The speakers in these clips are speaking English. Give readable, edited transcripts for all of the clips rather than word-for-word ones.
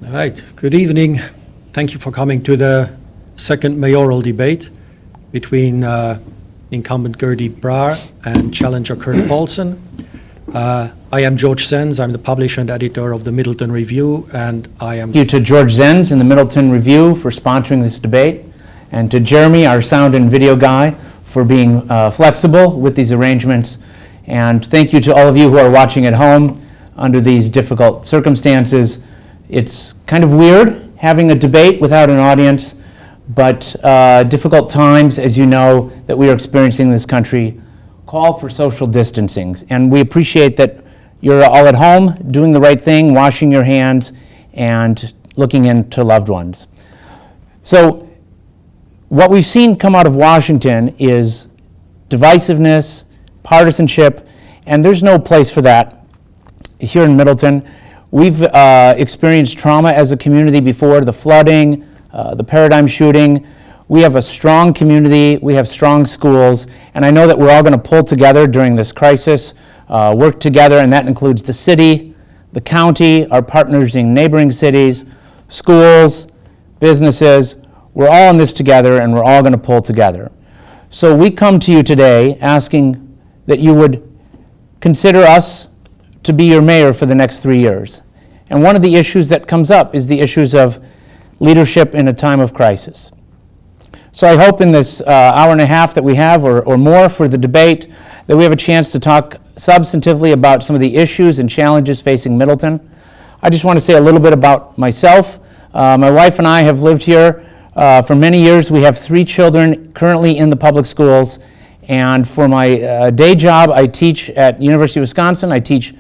All right, good evening. Thank you for coming to the second mayoral debate between incumbent Gertie Brahr and challenger Kurt Paulson. I am George Zenz. I'm the publisher and editor of the Middleton Review, and I am... Thank you to George Zenz and the Middleton Review for sponsoring this debate, and to Jeremy, our sound and video guy, for being flexible with these arrangements. And thank you to all of you who are watching at home under these difficult circumstances. It's kind of weird having a debate without an audience, but difficult times, as you know, that we are experiencing in this country call for social distancing. And we appreciate that you're all at home doing the right thing, washing your hands, and looking into loved ones. So what we've seen come out of Washington is divisiveness, partisanship, and there's no place for that here in Middleton. We've experienced trauma as a community before, the flooding, the paradigm shooting. We have a strong community, we have strong schools, and I know that we're all going to pull together during this crisis, work together, and that includes the city, the county, our partners in neighboring cities, schools, businesses. We're all in this together, and we're all going to pull together. So we come to you today asking that you would consider us to be your mayor for the next 3 years. And one of the issues that comes up is the issues of leadership in a time of crisis. So I hope in this hour and a half that we have, or more for the debate, that we have a chance to talk substantively about some of the issues and challenges facing Middleton. I just want to say a little bit about myself. My wife and I have lived here for many years. We have 3 children currently in the public schools. And for my day job, I teach at University of Wisconsin. I teach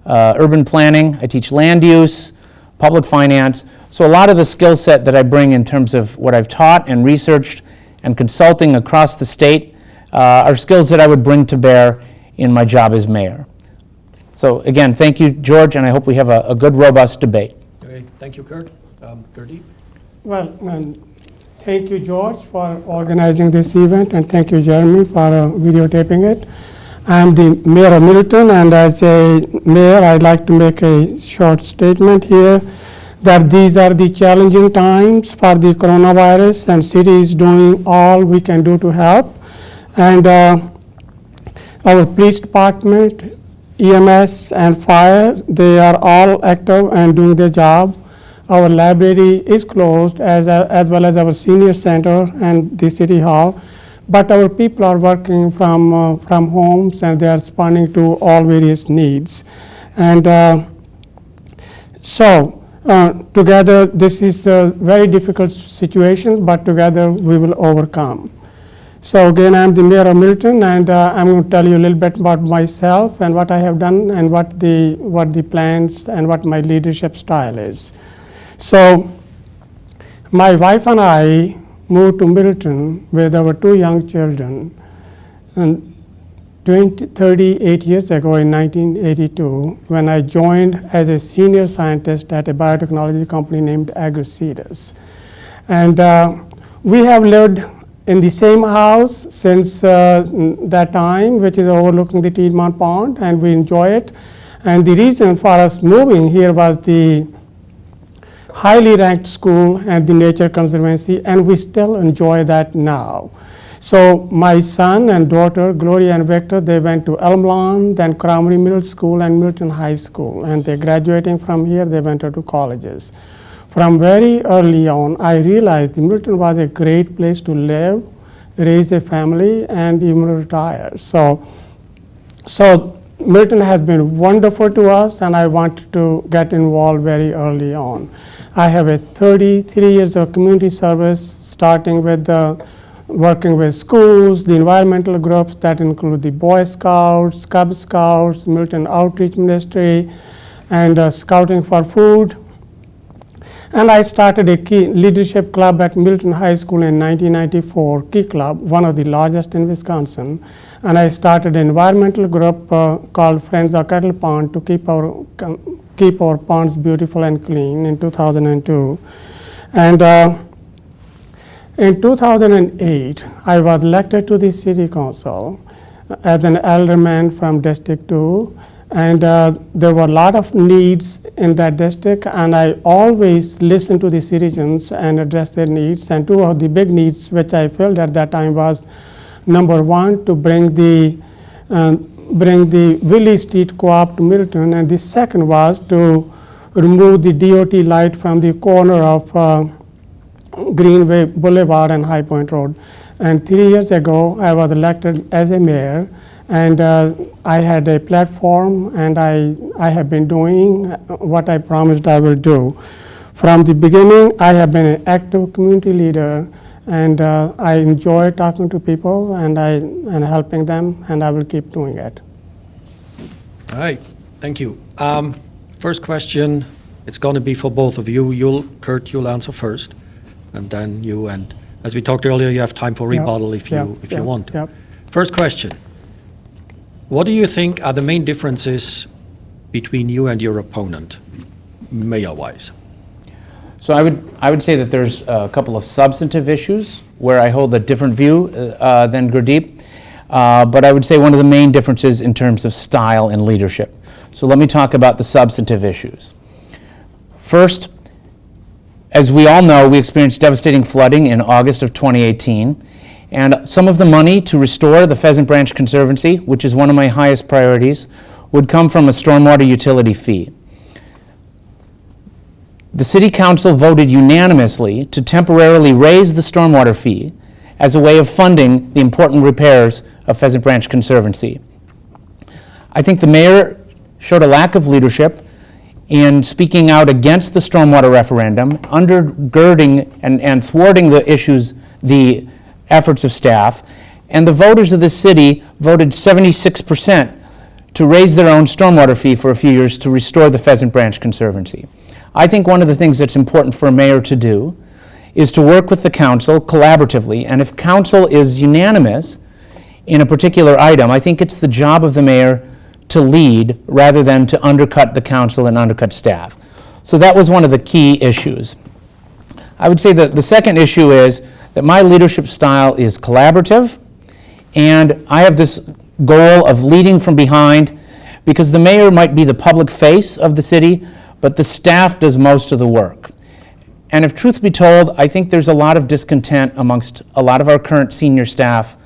urban planning. I teach land use, public finance. So a lot of the skill set that I bring in terms of what I've taught and researched and consulting across the state are skills that I would bring to bear in my job as mayor. So again, thank you, George, and I hope we have a good, robust debate. Okay, thank you, Kurt. Gertie? Well, thank you, George, for organizing this event, and thank you, Jeremy, for videotaping it. I'm the mayor of Middleton, and as a mayor, I'd like to make a short statement here that these are the challenging times for the coronavirus, and city is doing all we can do to help. And our police department, EMS, and fire, they are all active and doing their job. Our library is closed, as well as our senior center and the city hall. But our people are working from homes, and they are responding to all various needs. And together, this is a very difficult situation, but together we will overcome. So again, I'm the mayor of Middleton, and I'm going to tell you a little bit about myself and what I have done, and what the plans and what my leadership style is. So my wife and I moved to Middleton with our 2 young children, and 38 years ago in 1982, when I joined as a senior scientist at a biotechnology company named AgroCedars. And we have lived in the same house since that time, which is overlooking the Piedmont Pond, and we enjoy it. And the reason for us moving here was the highly ranked school and the nature conservancy, and we still enjoy that now. So my son and daughter, Gloria and Victor, they went to Elm Lawn, then Cromrie Middle School and Middleton High School, and they're graduating from here. They went to colleges. From very early on, I realized Middleton was a great place to live, raise a family, and even retire. So Middleton has been wonderful to us, and I wanted to get involved very early on. I have a 33 years of community service, starting with working with schools, the environmental groups that include the Boy Scouts, Cub Scouts, Middleton Outreach Ministry, and Scouting for Food. And I started a key leadership club at Middleton High School in 1994, Key Club, one of the largest in Wisconsin. And I started an environmental group called Friends of Kettle Pond to keep our ponds beautiful and clean in 2002. And in 2008, I was elected to the city council as an alderman from District 2. And there were a lot of needs in that district, and I always listened to the citizens and addressed their needs. And two of the big needs which I felt at that time was, number one, to bring the Willie Street Co-op to Middleton, and the second was to remove the DOT light from the corner of Greenway Boulevard and High Point Road. And 3 years ago, I was elected as a mayor, and I had a platform, and I have been doing what I promised I will do. From the beginning, I have been an active community leader, and I enjoy talking to people and helping them, and I will keep doing it. All right, thank you. First question, it's going to be for both of you. Kurt, you'll answer first, and then you. And as we talked earlier, you have time for rebuttal if you want to. Yep. First question, what do you think are the main differences between you and your opponent, mayor-wise? So I would say that there's a couple of substantive issues where I hold a different view than Gurdeep, but I would say one of the main differences in terms of style and leadership. So let me talk about the substantive issues. First, as we all know, we experienced devastating flooding in August of 2018, and some of the money to restore the Pheasant Branch Conservancy, which is one of my highest priorities, would come from a stormwater utility fee. The City Council voted unanimously to temporarily raise the stormwater fee as a way of funding the important repairs of Pheasant Branch Conservancy. I think the mayor showed a lack of leadership in speaking out against the stormwater referendum, undergirding and thwarting the efforts of staff, and the voters of the city voted 76% to raise their own stormwater fee for a few years to restore the Pheasant Branch Conservancy. I think one of the things that's important for a mayor to do is to work with the council collaboratively, and if council is unanimous in a particular item, I think it's the job of the mayor to lead rather than to undercut the council and undercut staff. So that was one of the key issues. I would say that the second issue is that my leadership style is collaborative, and I have this goal of leading from behind, because the mayor might be the public face of the city, but the staff does most of the work. And if truth be told, I think there's a lot of discontent amongst a lot of our current senior staff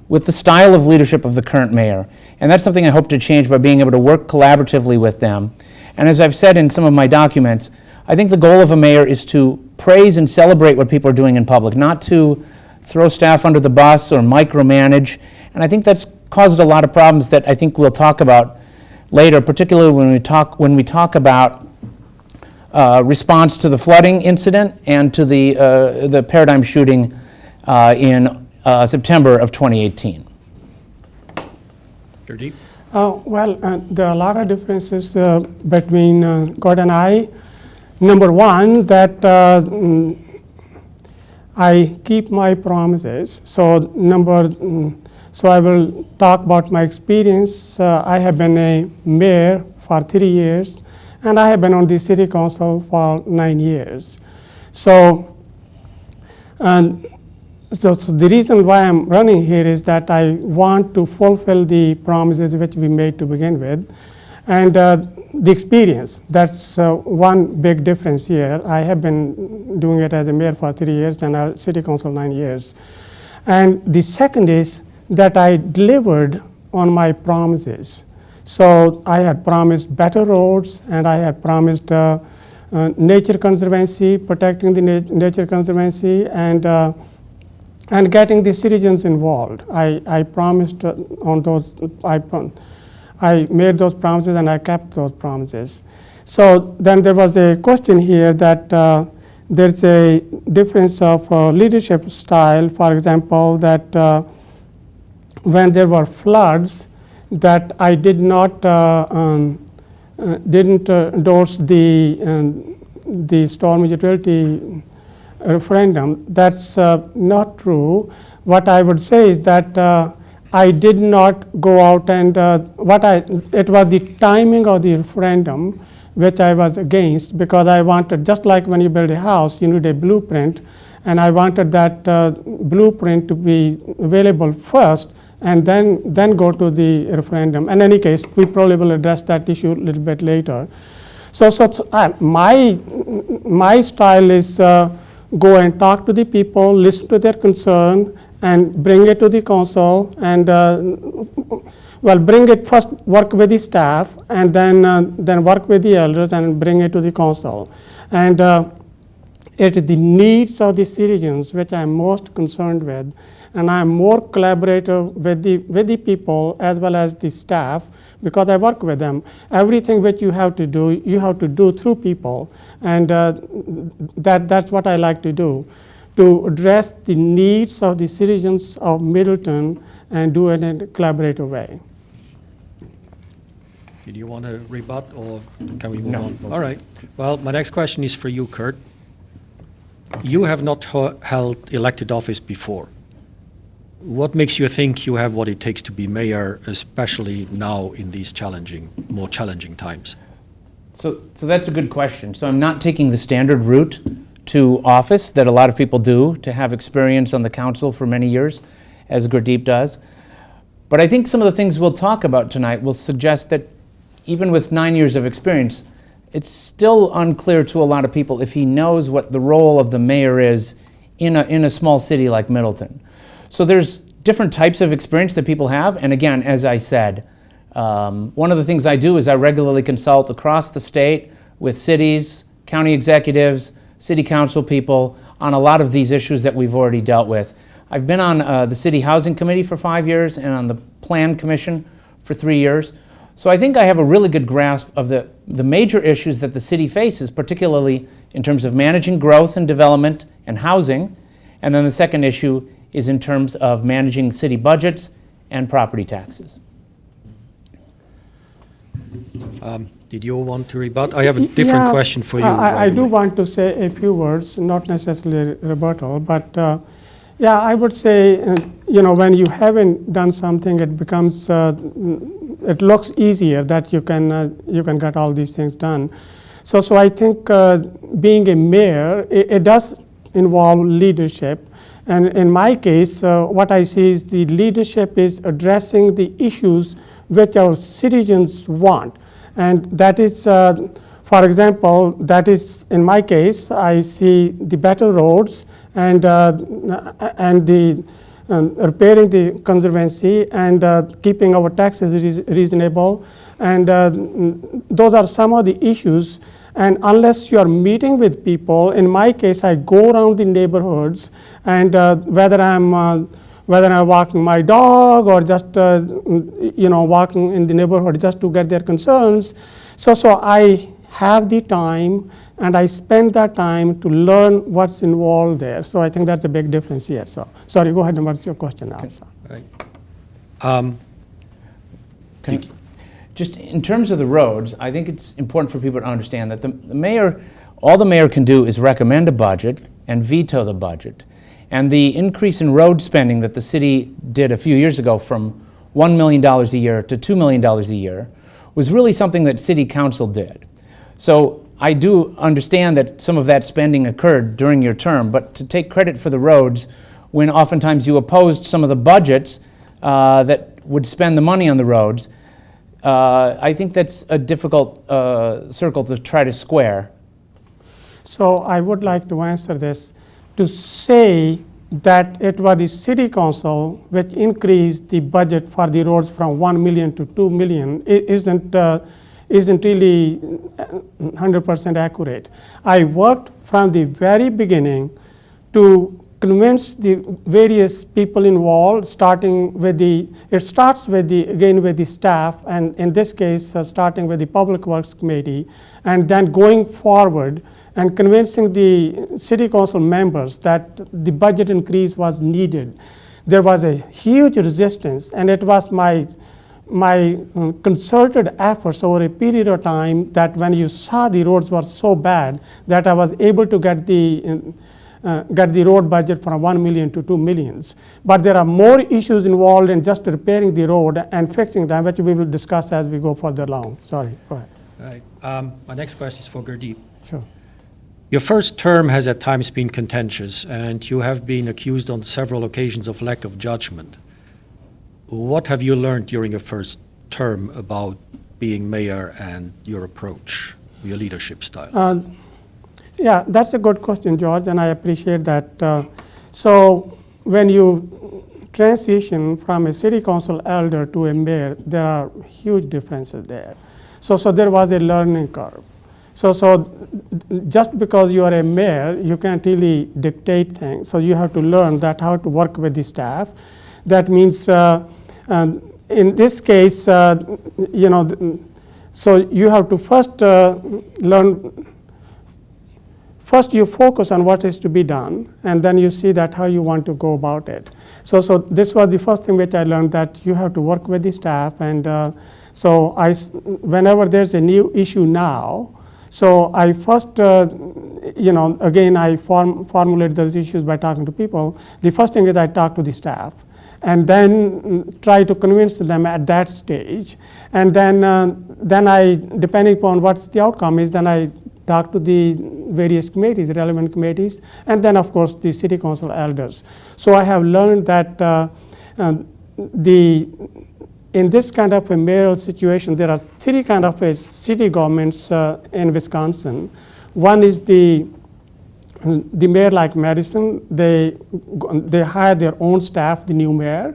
with the style of leadership of the current mayor. And that's something I hope to change by being able to work collaboratively with them. And as I've said in some of my documents, I think the goal of a mayor is to praise and celebrate what people are doing in public, not to throw staff under the bus or micromanage. And I think that's caused a lot of problems that I think we'll talk about later, particularly when we talk about response to the flooding incident and to the paradigm shooting in September of 2018. Gurdeep? There are a lot of differences between God and I. Number one, that I keep my promises. So I will talk about my experience. I have been a mayor for 3 years, and I have been on the city council for 9 years. So the reason why I'm running here is that I want to fulfill the promises which we made to begin with, and the experience. That's one big difference here. I have been doing it as a mayor for 3 years and a city council 9 years. And the second is that I delivered on my promises. So I had promised better roads, and I had promised nature conservancy, protecting the nature conservancy, and getting the citizens involved. I promised on those, I made those promises and I kept those promises. So then there was a question here that there's a difference of leadership style. For example, that when there were floods, that I did not didn't endorse the storm utility referendum. That's not true. What I would say is that I did not go out and it was the timing of the referendum which I was against, because I wanted, just like when you build a house, you need a blueprint, and I wanted that blueprint to be available first and then go to the referendum. In any case, we probably will address that issue a little bit later. My style is go and talk to the people, listen to their concern, and bring it to the council, and bring it first, work with the staff, and then work with the elders and bring it to the council. And it is the needs of the citizens which I am most concerned with, and I am more collaborative with the people as well as the staff, because I work with them. Everything which you have to do through people, and that's what I like to do, to address the needs of the citizens of Middleton and do it in a collaborative way. Do you want to rebut, or can we move on? All right. Well, my next question is for you, Kurt. You have not held elected office before. What makes you think you have what it takes to be mayor, especially now in these more challenging times? So that's a good question. So I'm not taking the standard route to office that a lot of people do, to have experience on the council for many years, as Gurdeep does. But I think some of the things we'll talk about tonight will suggest that even with 9 years of experience, it's still unclear to a lot of people if he knows what the role of the mayor is in a small city like Middleton. So there's different types of experience that people have, and again, as I said, one of the things I do is I regularly consult across the state with cities, county executives, city council people on a lot of these issues that we've already dealt with. I've been on the City Housing Committee for 5 years and on the Plan Commission for 3 years. So I think I have a really good grasp of the major issues that the city faces, particularly in terms of managing growth and development and housing. And then the second issue is in terms of managing city budgets and property taxes. Did you want to rebut? I have a different question for you. I do want to say a few words, not necessarily rebuttal, but I would say, when you haven't done something, it becomes, it looks easier that you can get all these things done. So I think being a mayor, it does involve leadership. And in my case, what I see is the leadership is addressing the issues which our citizens want. And that is, for example, that is, in my case, I see the better roads and the repairing the conservancy and keeping our taxes reasonable. And those are some of the issues. And unless you are meeting with people, in my case, I go around the neighborhoods, and whether I'm walking my dog or just walking in the neighborhood just to get their concerns. So I have the time, and I spend that time to learn what's involved there. So I think that's a big difference here. So sorry, go ahead and what's your question now? Right. Just in terms of the roads, I think it's important for people to understand that the mayor, all the mayor can do is recommend a budget and veto the budget. And the increase in road spending that the city did a few years ago from $1 million a year to $2 million a year was really something that city council did. So I do understand that some of that spending occurred during your term, but to take credit for the roads when oftentimes you opposed some of the budgets that would spend the money on the roads, I think that's a difficult circle to try to square. So I would like to answer this. To say that it was the city council which increased the budget for the roads from 1 million to 2 million isn't really 100% accurate. I worked from the very beginning to convince the various people involved, starting with it starts with the staff, and in this case, starting with the Public Works Committee, and then going forward and convincing the city council members that the budget increase was needed. There was a huge resistance, and it was my concerted efforts over a period of time that when you saw the roads were so bad that I was able to get the road budget from 1 million to 2 millions. But there are more issues involved in just repairing the road and fixing them, which we will discuss as we go further along. Sorry, go ahead. All right. My next question is for Gurdeep. Sure. Your first term has at times been contentious, and you have been accused on several occasions of lack of judgment. What have you learned during your first term about being mayor and your approach, your leadership style? Yeah, that's a good question, George, and I appreciate that. So when you transition from a city council elder to a mayor, there are huge differences there. So there was a learning curve. So just because you are a mayor, you can't really dictate things. So you have to learn that how to work with the staff. That means in this case, so you have to first learn. First, you focus on what is to be done, and then you see that how you want to go about it. So this was the first thing which I learned, that you have to work with the staff. And whenever there's a new issue now, so I first, again, I formulate those issues by talking to people. The first thing is I talk to the staff, and then try to convince them at that stage. And then I, depending upon what the outcome is, then I talk to the various committees, relevant committees, and then of course the city council elders. So I have learned that in this kind of a mayoral situation, there are three kind of city governments in Wisconsin. One is the mayor like Madison. They hire their own staff, the new mayor,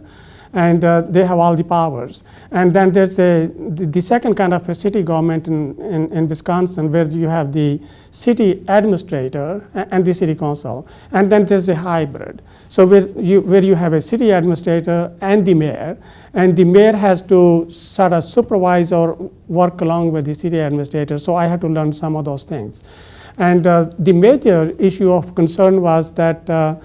and they have all the powers. And then there's the second kind of a city government in Wisconsin, where you have the city administrator and the city council. And then there's a hybrid. So where you have a city administrator and the mayor has to sort of supervise or work along with the city administrator. So I had to learn some of those things. And the major issue of concern was that the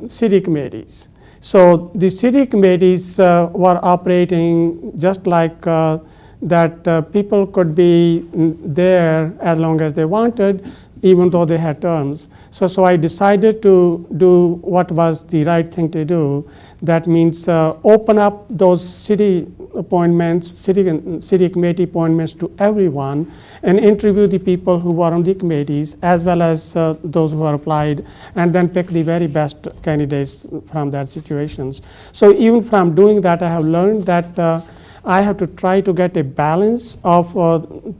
city committees. So the city committees were operating just like that. People could be there as long as they wanted, even though they had terms. So I decided to do what was the right thing to do. That means open up those city appointments, city committee appointments to everyone, and interview the people who were on the committees as well as those who are applied, and then pick the very best candidates from that situations. So even from doing that, I have learned that I have to try to get a balance of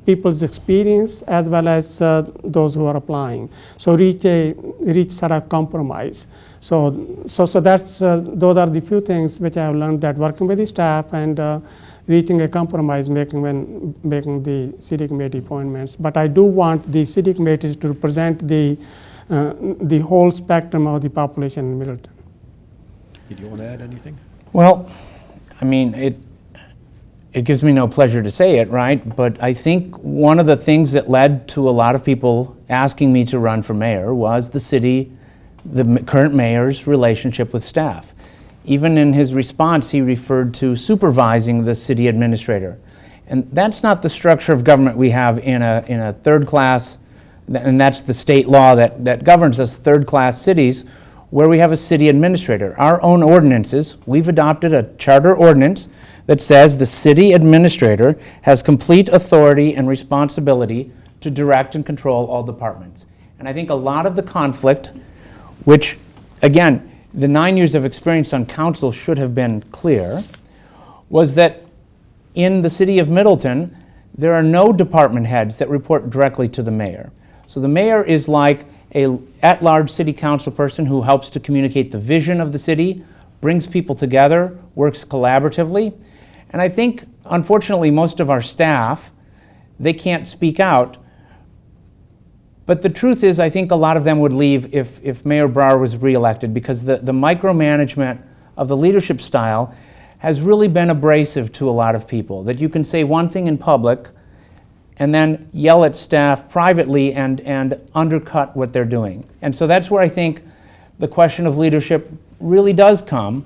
people's experience as well as those who are applying. So reach sort of compromise. So that's those are the few things which I have learned, that working with the staff and reaching a compromise, making the city committee appointments. But I do want the city committees to represent the whole spectrum of the population in Middleton. Did you want to add anything? Well, I mean, it gives me no pleasure to say it, right? But I think one of the things that led to a lot of people asking me to run for mayor was the current mayor's relationship with staff. Even in his response, he referred to supervising the city administrator. And that's not the structure of government we have in a third class, and that's the state law that governs us, third class cities, where we have a city administrator. Our own ordinances, we've adopted a charter ordinance that says the city administrator has complete authority and responsibility to direct and control all departments. And I think a lot of the conflict, which, again, the 9 years of experience on council should have been clear, was that in the city of Middleton, there are no department heads that report directly to the mayor. So the mayor is like an at-large city council person who helps to communicate the vision of the city, brings people together, works collaboratively. And I think, unfortunately, most of our staff, they can't speak out. But the truth is, I think a lot of them would leave if Mayor Brower was reelected, because the micromanagement of the leadership style has really been abrasive to a lot of people, that you can say one thing in public and then yell at staff privately and undercut what they're doing. And so that's where I think the question of leadership really does come.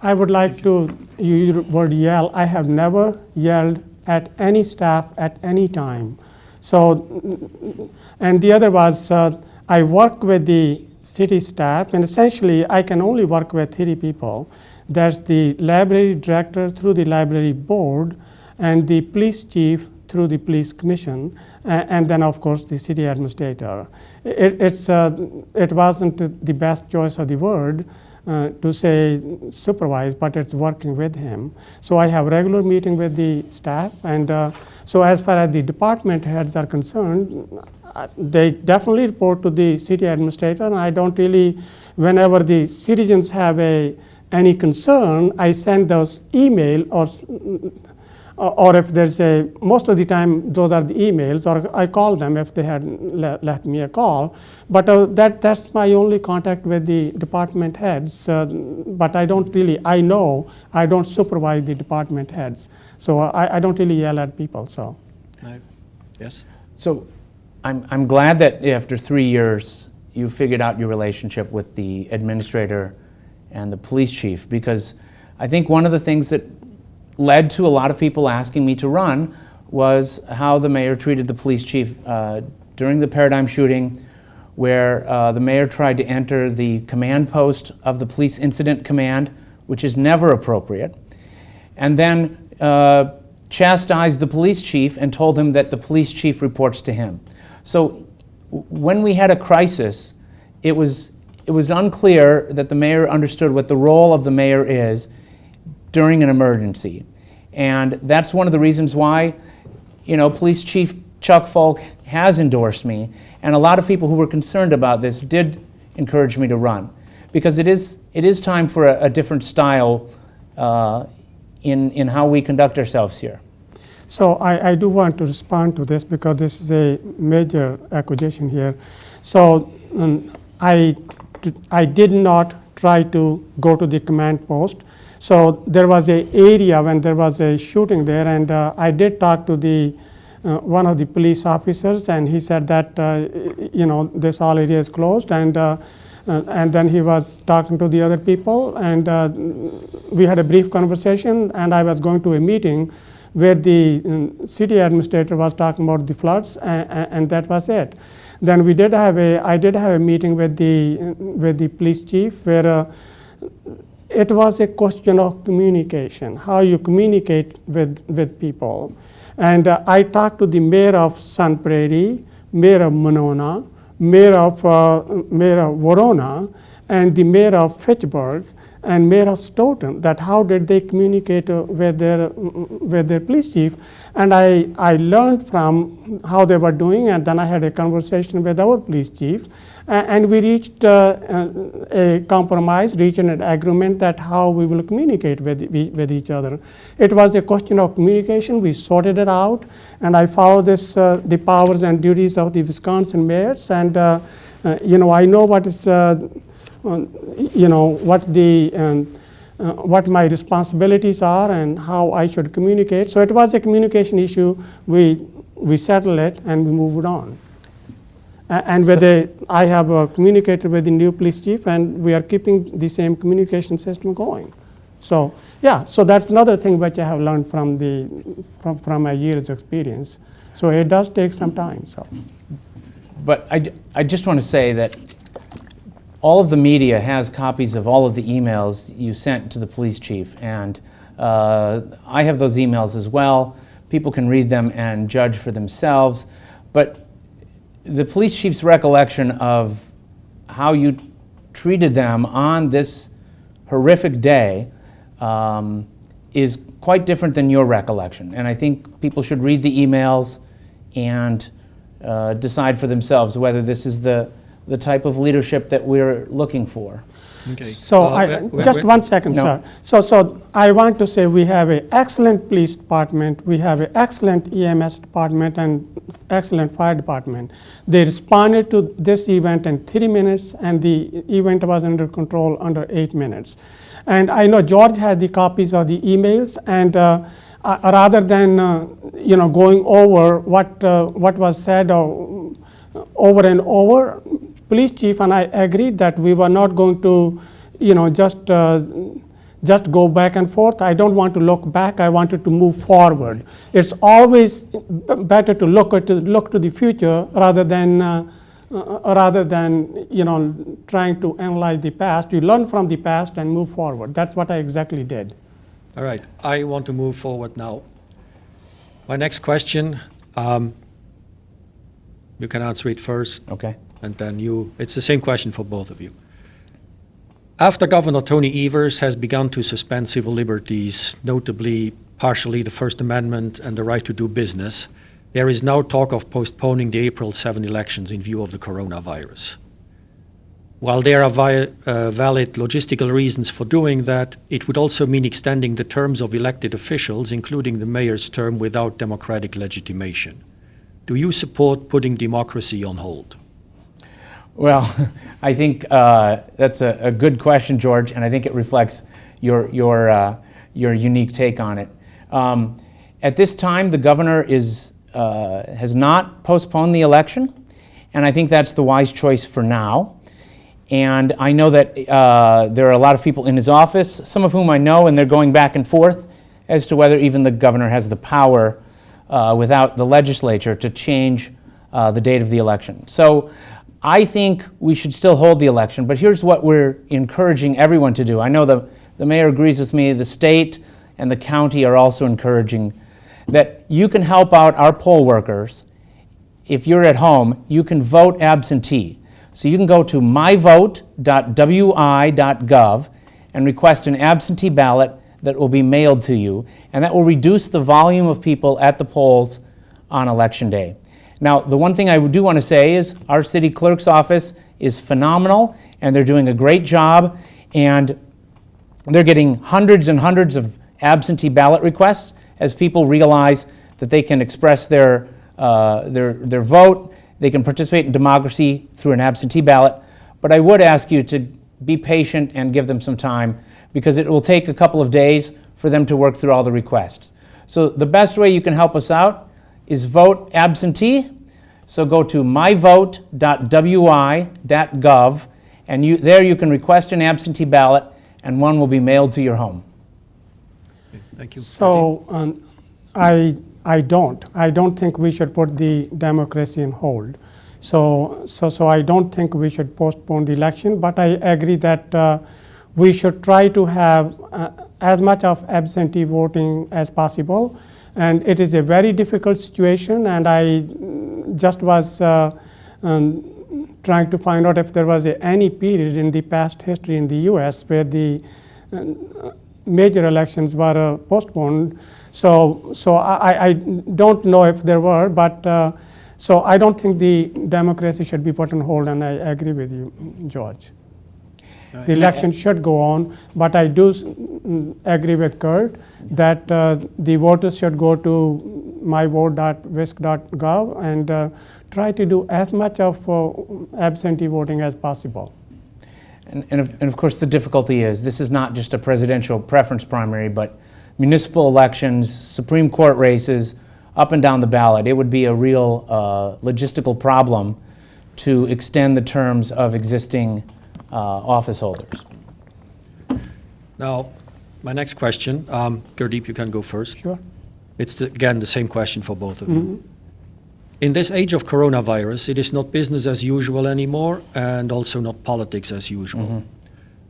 I would like to use the word yell. I have never yelled at any staff at any time. So, and the other was I work with the city staff, and essentially I can only work with 3 people. There's the library director through the library board, and the police chief through the police commission, and then of course the city administrator. It wasn't the best choice of the word to say supervise, but it's working with him. So I have regular meeting with the staff, and so as far as the department heads are concerned, they definitely report to the city administrator, and I don't really, whenever the citizens have any concern, I send those email, or if there's most of the time those are the emails, or I call them if they had left me a call. But that's my only contact with the department heads. But I don't really, I don't supervise the department heads. So I don't really yell at people, so. No. Yes? So I'm glad that after 3 years, you figured out your relationship with the administrator and the police chief, because I think one of the things that led to a lot of people asking me to run was how the mayor treated the police chief during the Paradigm shooting, where the mayor tried to enter the command post of the police incident command, which is never appropriate, and then chastised the police chief and told him that the police chief reports to him. So when we had a crisis, it was unclear that the mayor understood what the role of the mayor is during an emergency. And that's one of the reasons why, Police Chief Chuck Falk has endorsed me, and a lot of people who were concerned about this did encourage me to run, because it is time for a different style in how we conduct ourselves here. So I do want to respond to this, because this is a major accusation here. So I did not try to go to the command post. So there was an area when there was a shooting there, and I did talk to one of the police officers, and he said that this whole area is closed, and then he was talking to the other people, and we had a brief conversation, and I was going to a meeting where the city administrator was talking about the floods, and that was it. Then I did have a meeting with the police chief, where it was a question of communication, how you communicate with people. And I talked to the mayor of Sun Prairie, mayor of Monona, mayor of Verona, and the mayor of Fitchburg, and mayor of Stoughton, that how did they communicate with their police chief. And I learned from how they were doing, and then I had a conversation with our police chief, and we reached a compromise, reached an agreement that how we will communicate with each other. It was a question of communication. We sorted it out, and I followed the powers and duties of the Wisconsin mayors, and I know what is what my responsibilities are and how I should communicate. So it was a communication issue. We settled it and we moved on. And I have communicated with the new police chief, and we are keeping the same communication system going. So yeah, so that's another thing which I have learned from my years' experience. So it does take some time. So, but I just want to say that all of the media has copies of all of the emails you sent to the police chief, and I have those emails as well. People can read them and judge for themselves, but the police chief's recollection of how you treated them on this horrific day is quite different than your recollection, and I think people should read the emails and decide for themselves whether this is the type of leadership that we're looking for. Okay. So just 1 second, No. sir. So I want to say we have an excellent police department, we have an excellent EMS department, and excellent fire department. They responded to this event in 3 minutes, and the event was under control under 8 minutes. And I know George had the copies of the emails, and rather than going over what was said over and over, police chief and I agreed that we were not going to, just go back and forth. I don't want to look back. I wanted to move forward. It's always better to look to the future rather than trying to analyze the past. You learn from the past and move forward. That's what I exactly did. All right, I want to move forward now. My next question, you can answer it first, Okay. and then it's the same question for both of you. After Governor Tony Evers has begun to suspend civil liberties, notably partially the First Amendment and the right to do business, there is now talk of postponing the April 7 elections in view of the coronavirus. While there are valid logistical reasons for doing that, it would also mean extending the terms of elected officials, including the mayor's term, without democratic legitimation. Do you support putting democracy on hold? Well, I think that's a good question, George, and I think it reflects your unique take on it. At this time, the governor has not postponed the election, and I think that's the wise choice for now. And I know that there are a lot of people in his office, some of whom I know, and they're going back and forth as to whether even the governor has the power without the legislature to change the date of the election. So I think we should still hold the election, but here's what we're encouraging everyone to do. I know the mayor agrees with me, the state and the county are also encouraging that you can help out our poll workers. If you're at home, you can vote absentee. So you can go to myvote.wi.gov and request an absentee ballot that will be mailed to you, and that will reduce the volume of people at the polls on Election Day. Now, the one thing I do want to say is our city clerk's office is phenomenal, and they're doing a great job, and they're getting hundreds and hundreds of absentee ballot requests as people realize that they can express their vote. They can participate in democracy through an absentee ballot, but I would ask you to be patient and give them some time because it will take a couple of days for them to work through all the requests. So the best way you can help us out is vote absentee. So go to myvote.wi.gov, and there you can request an absentee ballot, and one will be mailed to your home. Okay, thank you. So I don't think we should put the democracy on hold. So I don't think we should postpone the election, but I agree that we should try to have as much of absentee voting as possible. And it is a very difficult situation, and I just was trying to find out if there was any period in the past history in the US where the major elections were postponed. So I don't know if there were, but so I don't think the democracy should be put on hold, and I agree with you, George. The election should go on, but I do agree with Kurt that the voters should go to myvote.wisc.gov and try to do as much of absentee voting as possible. And of course, the difficulty is this is not just a presidential preference primary, but municipal elections, Supreme Court races, up and down the ballot. It would be a real logistical problem to extend the terms of existing office holders. Now, my next question, Gurdeep, you can go first. Sure. It's again the same question for both of you. In this age of coronavirus, it is not business as usual anymore, and also not politics as usual.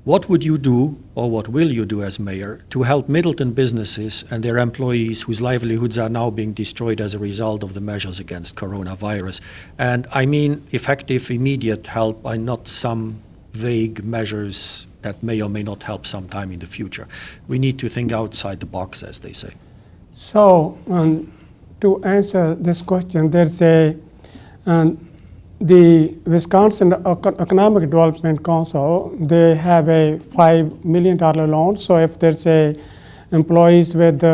What would you do, or what will you do as mayor, to help Middleton businesses and their employees whose livelihoods are now being destroyed as a result of the measures against coronavirus? And I mean effective, immediate help, and not some vague measures that may or may not help sometime in the future. We need to think outside the box, as they say. So to answer this question, there's the Wisconsin Economic Development Council, they have a $5 million loan. So if there's employees with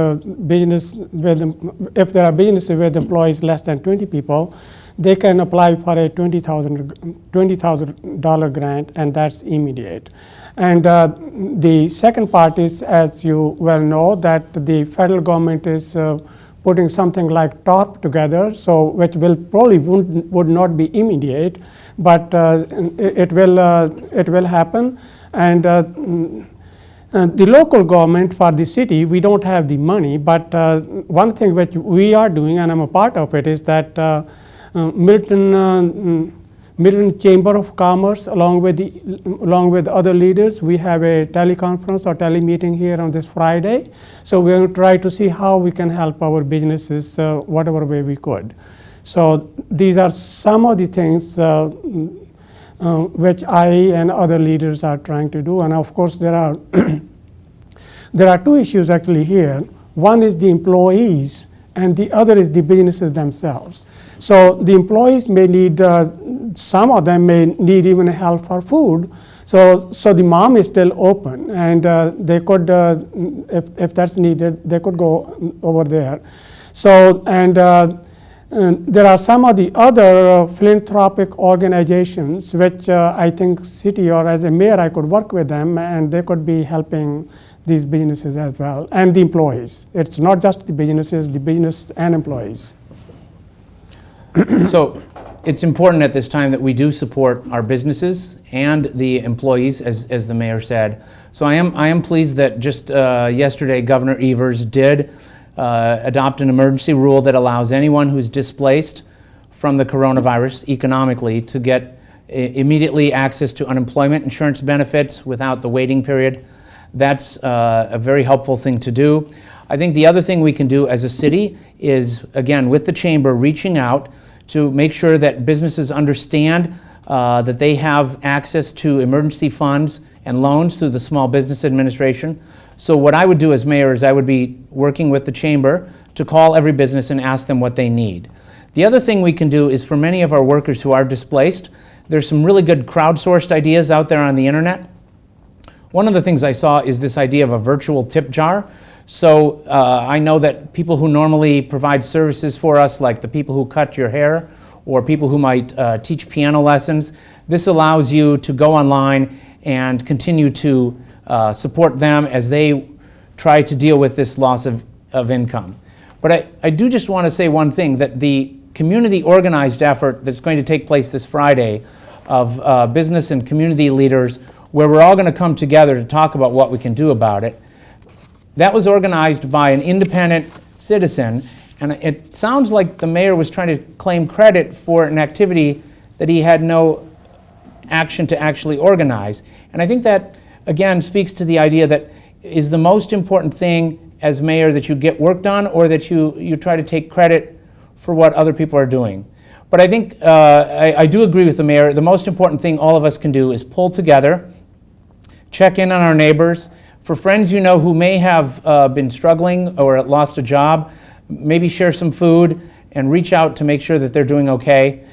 if there are businesses with employees less than 20 people, they can apply for a $20,000 grant, and that's immediate. And the second part is, as you well know, that the federal government is putting something like TARP together, so which will probably would not be immediate, but it will happen. And the local government for the city, we don't have the money, but one thing which we are doing, and I'm a part of it, is that Middleton Middleton Chamber of Commerce, along with other leaders, we have a teleconference or telemeeting here on this Friday. So we're going to try to see how we can help our businesses whatever way we could. So these are some of the things which I and other leaders are trying to do. And of course, there are there are two issues actually here. One is the employees, and the other is the businesses themselves. So the employees may need, some of them may need even help for food. So the mom is still open, and they could, if that's needed, they could go over there. So, and there are some of the other philanthropic organizations which I think city or as a mayor I could work with them, and they could be helping these businesses as well, and the employees. It's not just the business and employees. So it's important at this time that we do support our businesses and the employees, as the mayor said. So I am pleased that just yesterday Governor Evers did adopt an emergency rule that allows anyone who's displaced from the coronavirus economically to get immediately access to unemployment insurance benefits without the waiting period. That's a very helpful thing to do. I think the other thing we can do as a city is, again, with the chamber, reaching out to make sure that businesses understand that they have access to emergency funds and loans through the Small Business Administration. So what I would do as mayor is I would be working with the chamber to call every business and ask them what they need. The other thing we can do is for many of our workers who are displaced, there's some really good crowdsourced ideas out there on the internet. One of the things I saw is this idea of a virtual tip jar. So I know that people who normally provide services for us, like the people who cut your hair or people who might teach piano lessons, this allows you to go online and continue to support them as they try to deal with this loss of income. But I do just want to say one thing, that the community organized effort that's going to take place this Friday of business and community leaders, where we're all going to come together to talk about what we can do about it, that was organized by an independent citizen, and it sounds like the mayor was trying to claim credit for an activity that he had no action to actually organize. And I think that, again, speaks to the idea that is the most important thing as mayor that you get work done, or that you try to take credit for what other people are doing. But I think I do agree with the mayor. The most important thing all of us can do is pull together, check in on our neighbors. For friends you know who may have been struggling or lost a job, maybe share some food and reach out to make sure that they're doing okay.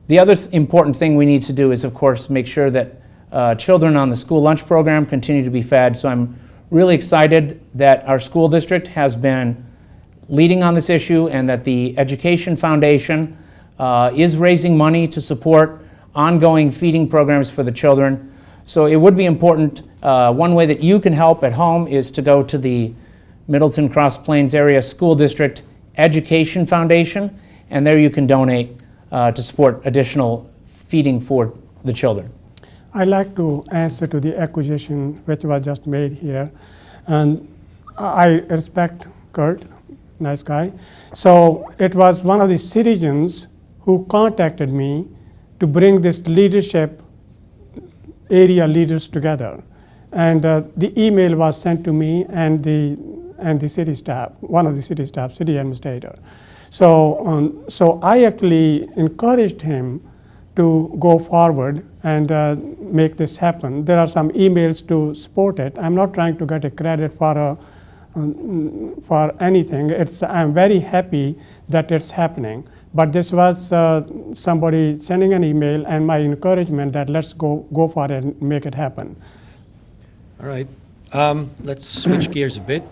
The other important thing we need to do is, of course, make sure that children on the school lunch program continue to be fed. So I'm really excited that our school district has been leading on this issue, and that the Education Foundation is raising money to support ongoing feeding programs for the children. So it would be important, one way that you can help at home is to go to the Middleton Cross Plains Area School District Education Foundation, and there you can donate to support additional feeding for the children. I'd like to answer to the accusation which was just made here. And I respect Kurt, nice guy. So it was one of the citizens who contacted me to bring this leadership, area leaders together. And the email was sent to me and the city staff, one of the city staff, city administrator. So I actually encouraged him to go forward and make this happen. There are some emails to support it. I'm not trying to get a credit for anything. I'm very happy that it's happening. But this was somebody sending an email and my encouragement that let's go for it and make it happen. All right. Let's switch gears a bit.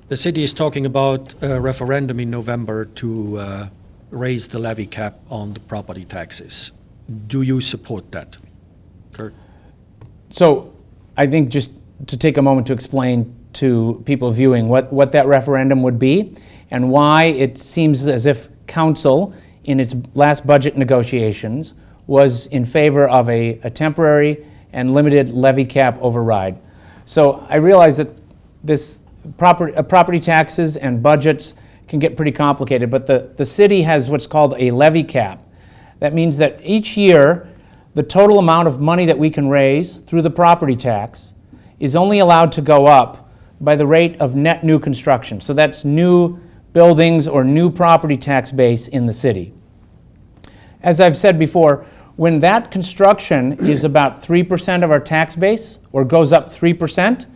The city is talking about a referendum in November to raise the levy cap on the property taxes. Do you support that, Kurt? So I think just to take a moment to explain to people viewing what that referendum would be and why it seems as if council in its last budget negotiations was in favor of a temporary and limited levy cap override. So I realize that this property taxes and budgets can get pretty complicated, but the city has what's called a levy cap That means that each year, the total amount of money that we can raise through the property tax is only allowed to go up by the rate of net new construction. So that's new buildings or new property tax base in the city. As I've said before, when that construction is about 3% of our tax base, or goes up 3%,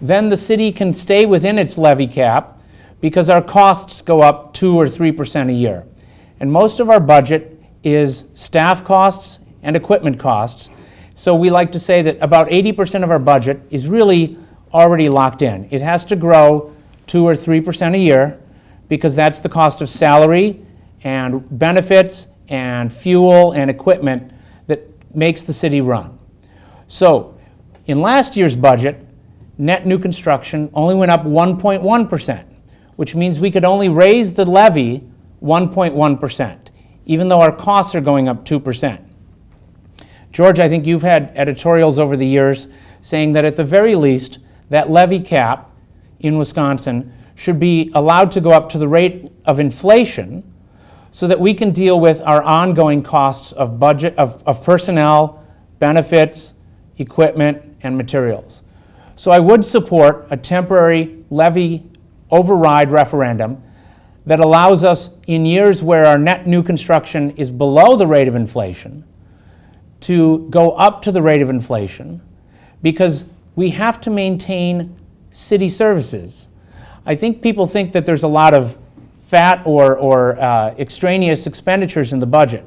then the city can stay within its levy cap because our costs go up 2 or 3% a year. And most of our budget is staff costs and equipment costs. So we like to say that about 80% of our budget is really already locked in. It has to grow 2 or 3% a year because that's the cost of salary and benefits and fuel and equipment that makes the city run. So in last year's budget, net new construction only went up 1.1%, which means we could only raise the levy 1.1%, even though our costs are going up 2%. George, I think you've had editorials over the years saying that at the very least, that levy cap in Wisconsin should be allowed to go up to the rate of inflation so that we can deal with our ongoing costs of budget, of personnel, benefits, equipment, and materials. So I would support a temporary levy override referendum that allows us, in years where our net new construction is below the rate of inflation, to go up to the rate of inflation, because we have to maintain city services. I think people think that there's a lot of fat or extraneous expenditures in the budget.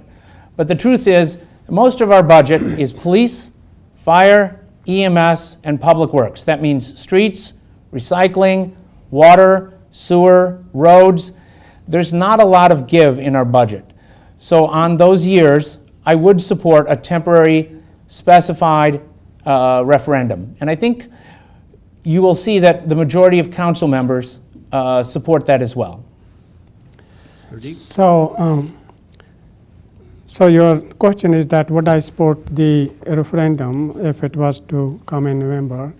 But the truth is, most of our budget is police, fire, EMS, and public works. That means streets, recycling, water, sewer, roads. There's not a lot of give in our budget. So on those years, I would support a temporary specified referendum. And I think you will see that the majority of council members support that as well. So your question is that would I support the referendum if it was to come in November?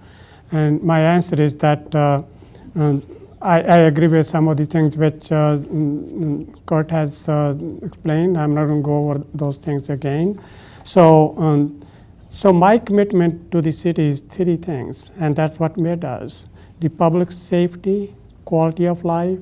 And my answer is that I agree with some of the things which Kurt has explained. I'm not going to go over those things again. So my commitment to the city is 3 things, and that's what mayor does: the public safety, quality of life,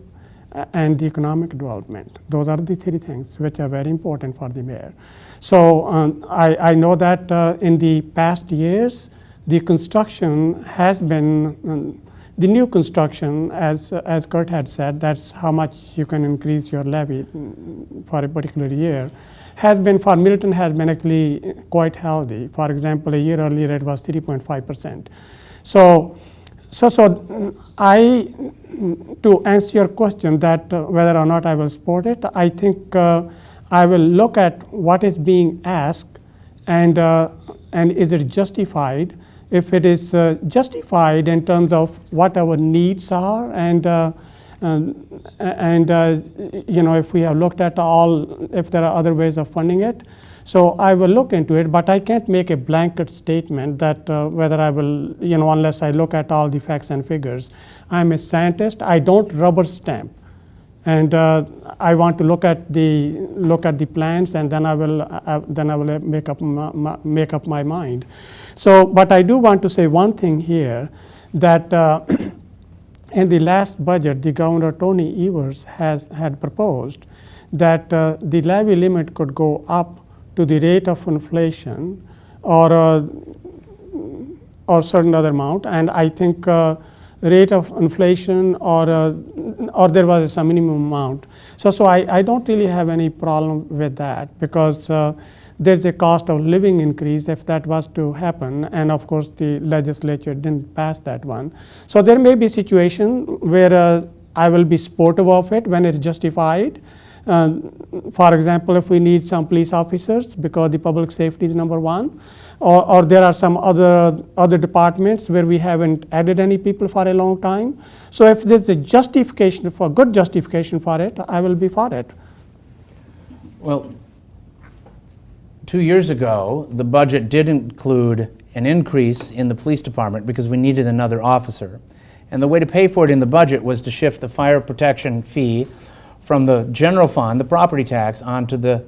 and the economic development. Those are the 3 things which are very important for the mayor. So I know that in the past years, the construction has been, the new construction, as Kurt had said, that's how much you can increase your levy for a particular year, has been, for Middleton, has been actually quite healthy. For example, a year earlier it was 3.5%. So to answer your question that whether or not I will support it, I think I will look at what is being asked and is it justified. If it is justified in terms of what our needs are and if we have looked at if there are other ways of funding it. So I will look into it, but I can't make a blanket statement that whether I will, unless I look at all the facts and figures. I'm a scientist. I don't rubber stamp, and I want to look at the plans, and then I will make up my mind. So, but I do want to say one thing here, that in the last budget, the Governor Tony Evers had proposed that the levy limit could go up to the rate of inflation or certain other amount, and I think rate of inflation or there was some minimum amount. So I don't really have any problem with that, because there's a cost of living increase if that was to happen, and of course the legislature didn't pass that one. So there may be a situation where I will be supportive of it when it's justified. For example, if we need some police officers because the public safety is number one, or there are some other departments where we haven't added any people for a long time. So if there's a justification, good justification for it, I will be for it. Well, 2 years ago, the budget did include an increase in the police department because we needed another officer. And the way to pay for it in the budget was to shift the fire protection fee from the general fund, the property tax, onto the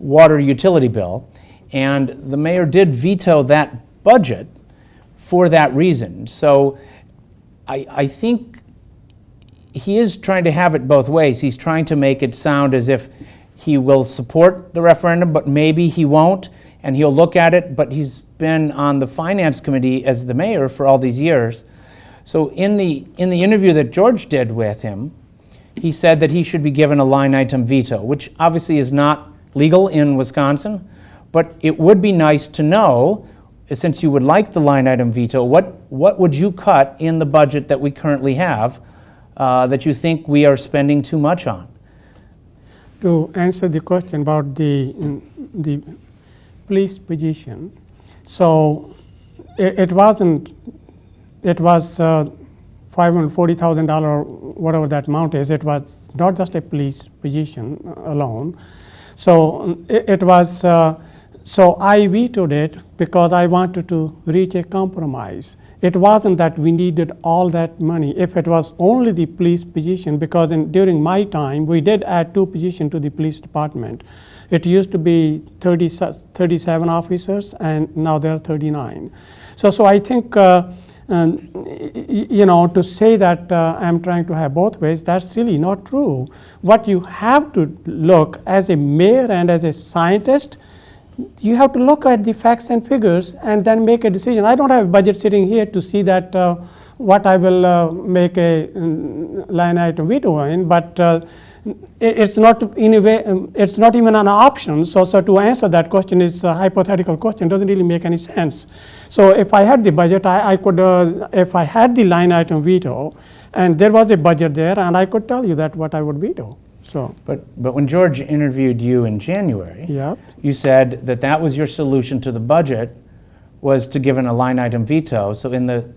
water utility bill. And the mayor did veto that budget for that reason. So I think he is trying to have it both ways. He's trying to make it sound as if he will support the referendum, but maybe he won't, and he'll look at it, but he's been on the finance committee as the mayor for all these years. So in the interview that George did with him, he said that he should be given a line item veto, which obviously is not legal in Wisconsin, but it would be nice to know, since you would like the line item veto, what would you cut in the budget that we currently have that you think we are spending too much on? To answer the question about the police position, so it was $540,000, whatever that amount is. It was not just a police position alone. So it was. So I vetoed it because I wanted to reach a compromise. It wasn't that we needed all that money. If it was only the police position, because during my time, we did add 2 positions to the police department. It used to be 37 officers, and now there are 39. So I think, to say that I'm trying to have both ways, that's really not true. What you have to look as a mayor and as a scientist, you have to look at the facts and figures and then make a decision. I don't have a budget sitting here to see that what I will make a line item veto in, but it's not in a way, it's not even an option. So to answer that question is a hypothetical question, doesn't really make any sense. So if I had the budget, I could, if I had the line item veto, and there was a budget there, and I could tell you that what I would veto. So, but when George interviewed you in January, yeah, you said that was your solution to the budget, was to give in a line item veto. So in the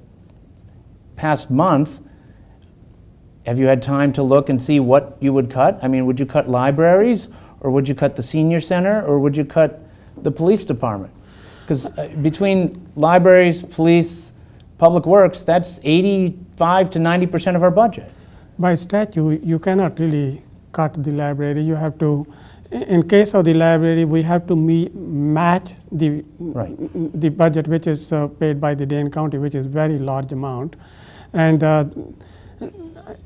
past month, have you had time to look and see what you would cut? I mean, would you cut libraries, or would you cut the senior center, or would you cut the police department? Because between libraries, police, public works, that's 85 to 90% of our budget. By statute, you cannot really cut the library. You have to, in case of the library, we have to match the budget which is paid by the Dane County, which is very large amount. And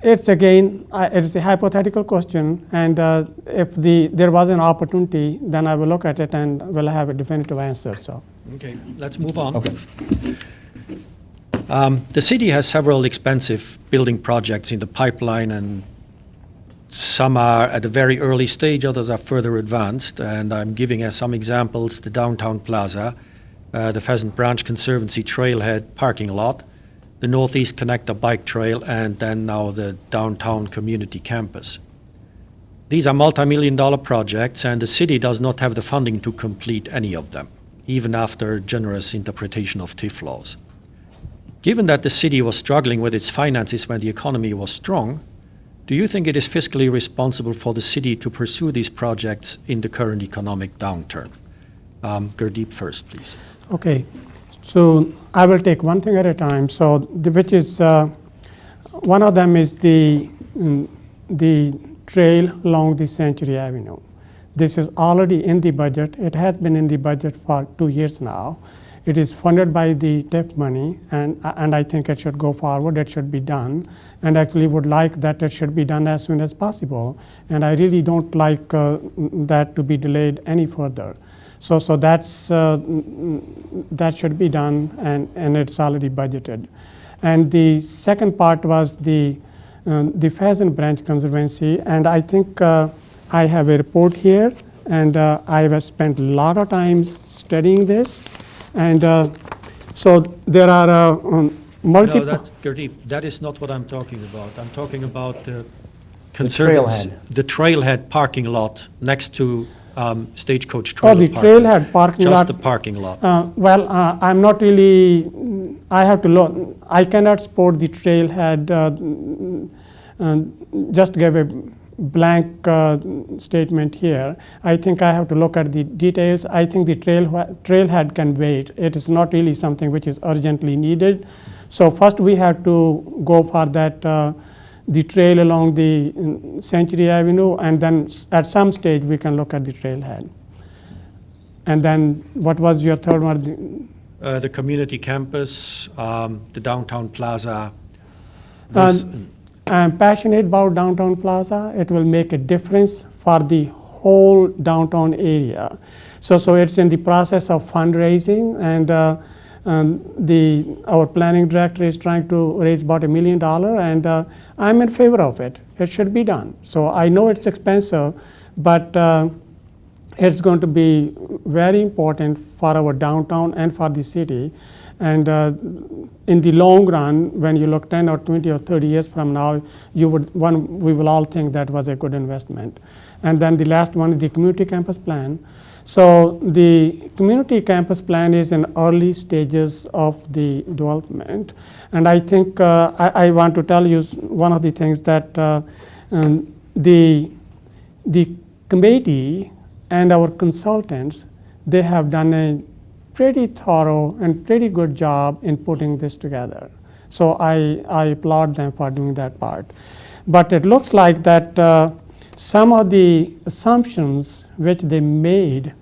it's again, it's a hypothetical question, and if there was an opportunity, then I will look at it and will have a definitive answer. So. Okay, let's move on. Okay. The city has several expensive building projects in the pipeline, and some are at a very early stage, others are further advanced, and I'm giving as some examples the downtown plaza, the Pheasant Branch Conservancy Trailhead parking lot, the Northeast Connector bike trail, and then now the downtown community campus. These are multi-million-dollar projects, and the city does not have the funding to complete any of them, even after generous interpretation of TIF laws. Given that the city was struggling with its finances when the economy was strong, do you think it is fiscally responsible for the city to pursue these projects in the current economic downturn? Gurdeep first, please. Okay, so I will take one thing at a time. So, which is one of them is the trail along the Century Avenue. This is already in the budget. It has been in the budget for 2 years now. It is funded by the TIF money, and I think it should go forward. It should be done, and actually would like that it should be done as soon as possible. And I really don't like that to be delayed any further. So that's that should be done, and it's already budgeted. And the second part was the Pheasant Branch Conservancy, and I think I have a report here, and I have spent a lot of time studying this. And so there are multiple. No, that's, Gurdeep, that is not what I'm talking about. I'm talking about the conservancy, the trailhead parking lot next to Stagecoach Trailer Oh, the parking. trailhead parking lot. Just the parking lot. Well, I'm not really, I have to look. I cannot support the trailhead, just give a blank statement here. I think I have to look at the details. I think the trailhead can wait. It is not really something which is urgently needed. So first we have to go for that, the trail along the Century Avenue, and then at some stage we can look at the trailhead. And then what was your third one? The community campus, the downtown plaza. I'm passionate about downtown plaza. It will make a difference for the whole downtown area. So it's in the process of fundraising, and our planning director is trying to raise about $1 million, and I'm in favor of it. It should be done. So I know it's expensive, but it's going to be very important for our downtown and for the city. And in the long run, when you look 10 or 20 or 30 years from now, we will all think that was a good investment. And then the last one is the community campus plan. So the community campus plan is in early stages of the development. And I think I want to tell you one of the things that the committee and our consultants, they have done a pretty thorough and pretty good job in putting this together. So I applaud them for doing that part. But it looks like that some of the assumptions which they made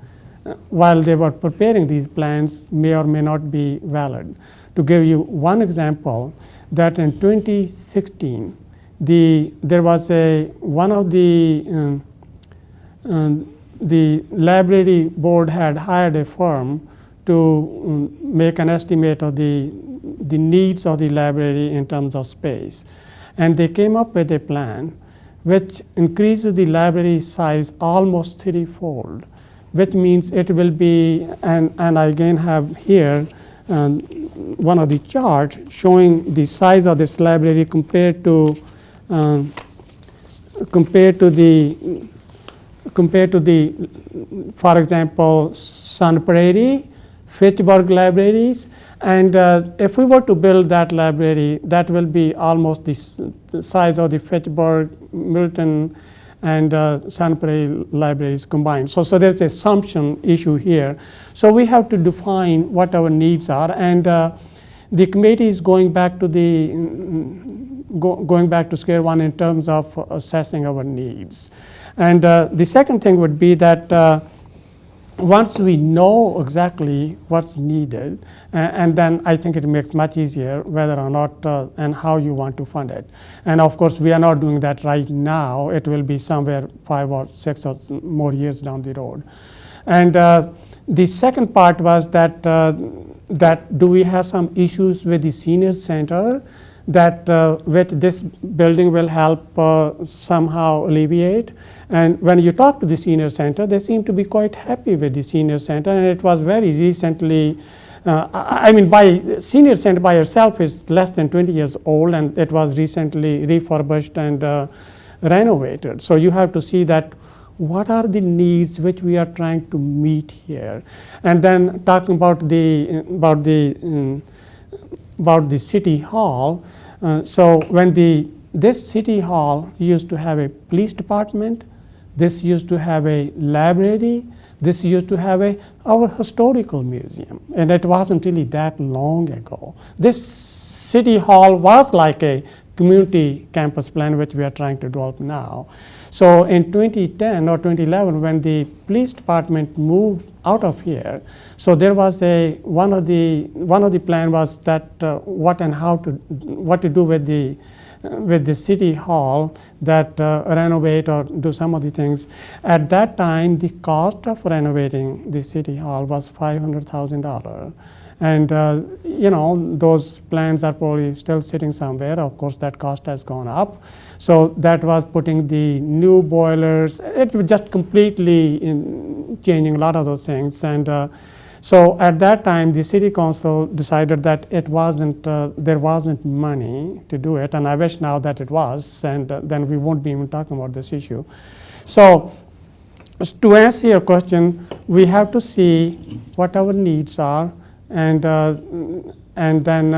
while they were preparing these plans may or may not be valid. To give you one example, that in 2016, there was one of the library board had hired a firm to make an estimate of the needs of the library in terms of space. And they came up with a plan which increases the library size almost 3-fold, which means it will be, and I again have here one of the charts showing the size of this library compared to the, for example, Sun Prairie, Fitchburg libraries, and if we were to build that library, that will be almost the size of the Fitchburg, Middleton, and Sun Prairie libraries combined. So there's an assumption issue here. So we have to define what our needs are, and the committee is going back to square one in terms of assessing our needs. And the second thing would be that once we know exactly what's needed, and then I think it makes much easier whether or not and how you want to fund it. And of course, we are not doing that right now. It will be somewhere 5 or 6 or more years down the road. And the second part was that do we have some issues with the senior center that which this building will help somehow alleviate. And when you talk to the senior center, they seem to be quite happy with the senior center, and it was very recently, senior center by itself is less than 20 years old, and it was recently refurbished and renovated. So you have to see that what are the needs which we are trying to meet here. And then talking about the city hall, so when this city hall used to have a police department, this used to have a library, this used to have our historical museum, and it wasn't really that long ago. This city hall was like a community campus plan which we are trying to develop now. So in 2010 or 2011, when the police department moved out of here, so there was one of the plan was that what to do with the city hall, that renovate or do some of the things. At that time, the cost of renovating the city hall was $500,000. And those plans are probably still sitting somewhere. Of course, that cost has gone up. So that was putting the new boilers. It was just completely changing a lot of those things. And so at that time, the city council decided that there wasn't money to do it. And I wish now that it was, and then we won't be even talking about this issue. So to answer your question, we have to see what our needs are, and then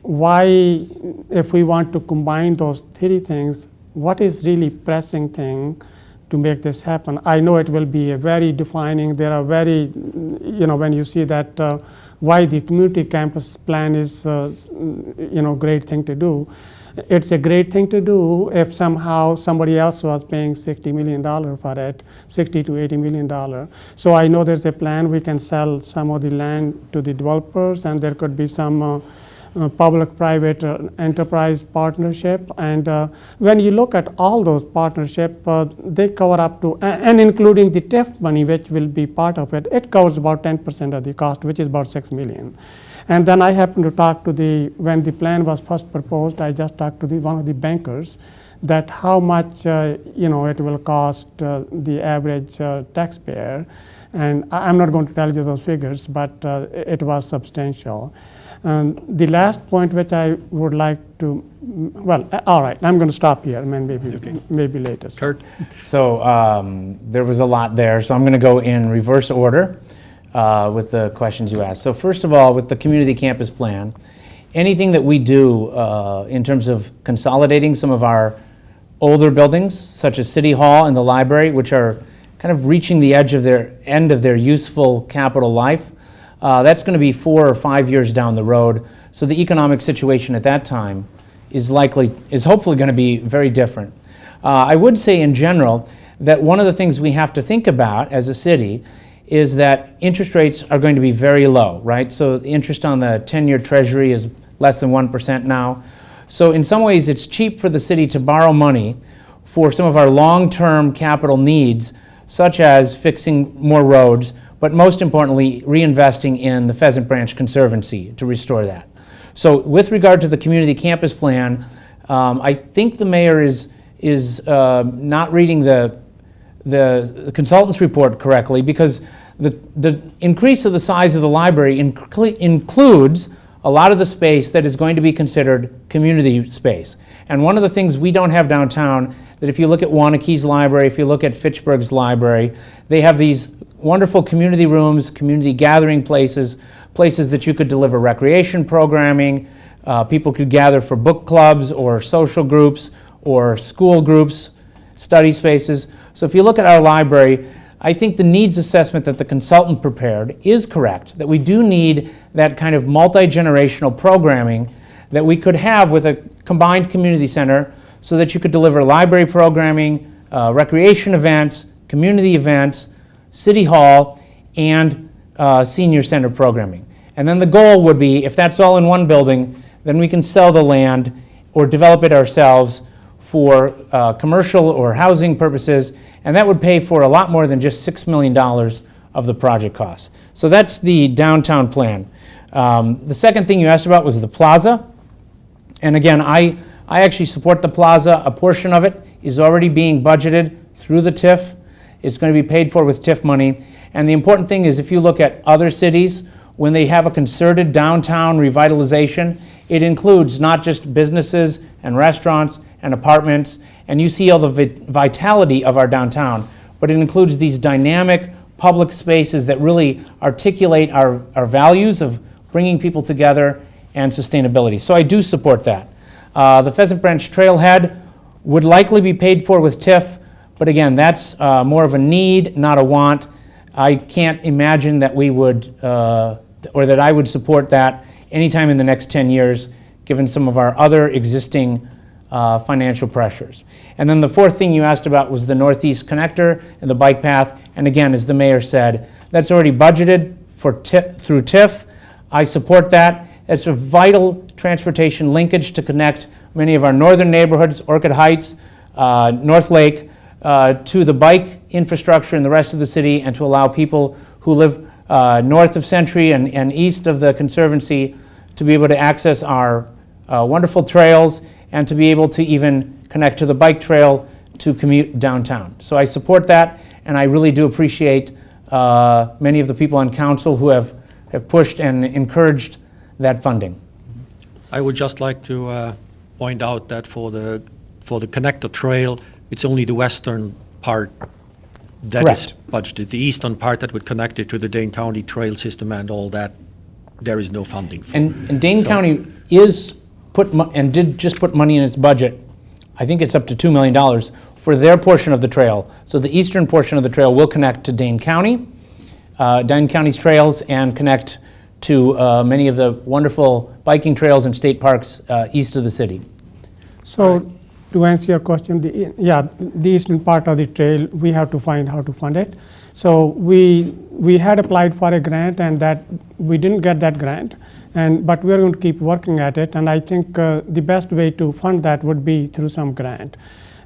why, if we want to combine those three things, what is really pressing thing to make this happen. I know it will be a very defining, there are very, when you see that why the community campus plan is, great thing to do. It's a great thing to do if somehow somebody else was paying $60 million for it, $60 to $80 million. So I know there's a plan, we can sell some of the land to the developers, and there could be some public-private enterprise partnership. And when you look at all those partnerships, they cover up to, and including the TIF money, which will be part of it, it covers about 10% of the cost, which is about $6 million. And then I happened to talk to when the plan was first proposed, I just talked to one of the bankers that how much, it will cost the average taxpayer. And I'm not going to tell you those figures, but it was substantial. The last point which I would like to, all right, I'm going to stop here, and maybe later. Kurt? So there was a lot there, so I'm going to go in reverse order with the questions you asked. So first of all, with the community campus plan, anything that we do in terms of consolidating some of our older buildings, such as City Hall and the library, which are kind of reaching the end of their useful capital life, that's going to be 4 or 5 years down the road. So the economic situation at that time is hopefully going to be very different. I would say in general that one of the things we have to think about as a city is that interest rates are going to be very low, right? So the interest on the 10-year treasury is less than 1% now. So in some ways it's cheap for the city to borrow money for some of our long-term capital needs, such as fixing more roads, but most importantly, reinvesting in the Pheasant Branch Conservancy to restore that. So with regard to the community campus plan, I think the mayor is not reading the consultant's report correctly, because the increase of the size of the library includes a lot of the space that is going to be considered community space. And one of the things we don't have downtown, that if you look at Wanakee's library, if you look at Fitchburg's library, they have these wonderful community rooms, community gathering places that you could deliver recreation programming, people could gather for book clubs or social groups or school groups, study spaces. So if you look at our library, I think the needs assessment that the consultant prepared is correct, that we do need that kind of multi-generational programming that we could have with a combined community center, so that you could deliver library programming, recreation events, community events, City Hall, and senior center programming. And then the goal would be, if that's all in one building, then we can sell the land or develop it ourselves for commercial or housing purposes, and that would pay for a lot more than just $6 million of the project costs. So that's the downtown plan. The second thing you asked about was the plaza. And again, I actually support the plaza. A portion of it is already being budgeted through the TIF. It's going to be paid for with TIF money. And the important thing is, if you look at other cities, when they have a concerted downtown revitalization, it includes not just businesses and restaurants and apartments, and you see all the vitality of our downtown, but it includes these dynamic public spaces that really articulate our values of bringing people together and sustainability. So I do support that. The Pheasant Branch Trailhead would likely be paid for with TIF, but again, that's more of a need, not a want. I can't imagine that we would, or that I would support that anytime in the next 10 years, given some of our other existing financial pressures. And then the fourth thing you asked about was the Northeast Connector and the bike path. And again, as the mayor said, that's already budgeted for through TIF. I support that. It's a vital transportation linkage to connect many of our northern neighborhoods, Orchid Heights, North Lake, to the bike infrastructure in the rest of the city, and to allow people who live north of Century and east of the Conservancy to be able to access our wonderful trails, and to be able to even connect to the bike trail to commute downtown. So I support that, and I really do appreciate many of the people on council who have pushed and encouraged that funding. I would just like to point out that for the connector trail, it's only the western part that is budgeted. The eastern part that would connect it to the Dane County trail system and all that, there is no funding for. And Dane County did just put money in its budget. I think it's up to $2 million for their portion of the trail. So the eastern portion of the trail will connect to Dane County, Dane County's trails, and connect to many of the wonderful biking trails and state parks east of the city. So to answer your question, the eastern part of the trail, we have to find how to fund it. So we had applied for a grant, and that we didn't get that grant, but we are going to keep working at it. And I think the best way to fund that would be through some grant.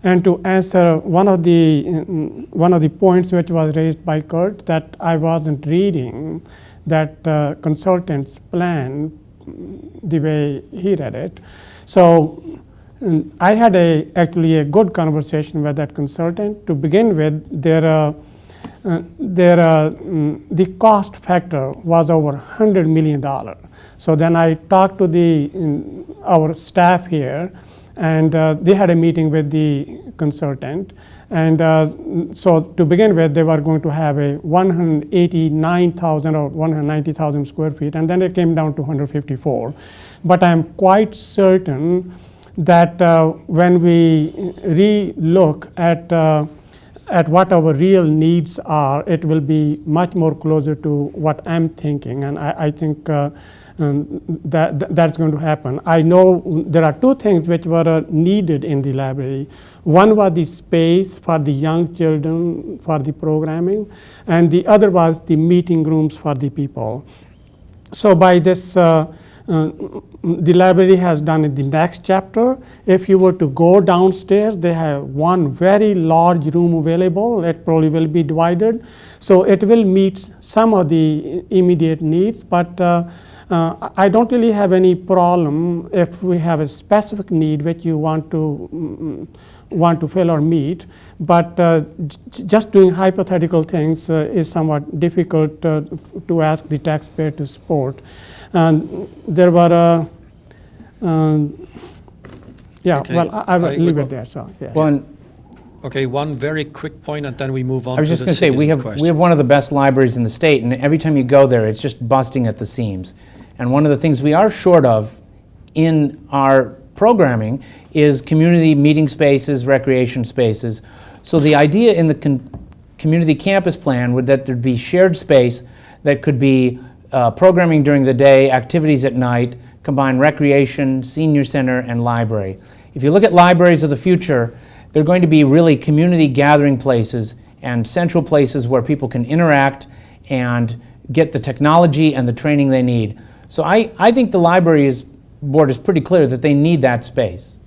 And to answer one of the points which was raised by Kurt, that I wasn't reading that consultant's plan the way he read it. So I had actually a good conversation with that consultant. To begin with, the cost factor was over $100 million. So then I talked to our staff here, and they had a meeting with the consultant. And so to begin with, they were going to have a 189,000 or 190,000 square feet, and then it came down to 154. But I'm quite certain that when we re-look at what our real needs are, it will be much more closer to what I'm thinking, and I think that's going to happen. I know there are two things which were needed in the library. One was the space for the young children for the programming, and the other was the meeting rooms for the people. So by this, the library has done in the next chapter. If you were to go downstairs, they have one very large room available. It probably will be divided. So it will meet some of the immediate needs, but I don't really have any problem if we have a specific need which you want to fill or meet, but just doing hypothetical things is somewhat difficult to ask the taxpayer to support. And there were, Okay. well, I will leave it there. So, yeah. Well, Okay, one very quick point, and then we move on I was to just the going to say, we citizen have one of the best libraries in the state, and every time you go there, it's just busting at the seams. And one of the things we are short of in our programming is community meeting spaces, recreation spaces. So the idea in the community campus plan would that there'd be shared space that could be programming during the day, activities at night, combine recreation, senior center, and library. If you look at libraries of the future, they're going to be really community gathering places and central places where people can interact and get the technology and the training they need. So I think the library board is pretty clear that they need that space.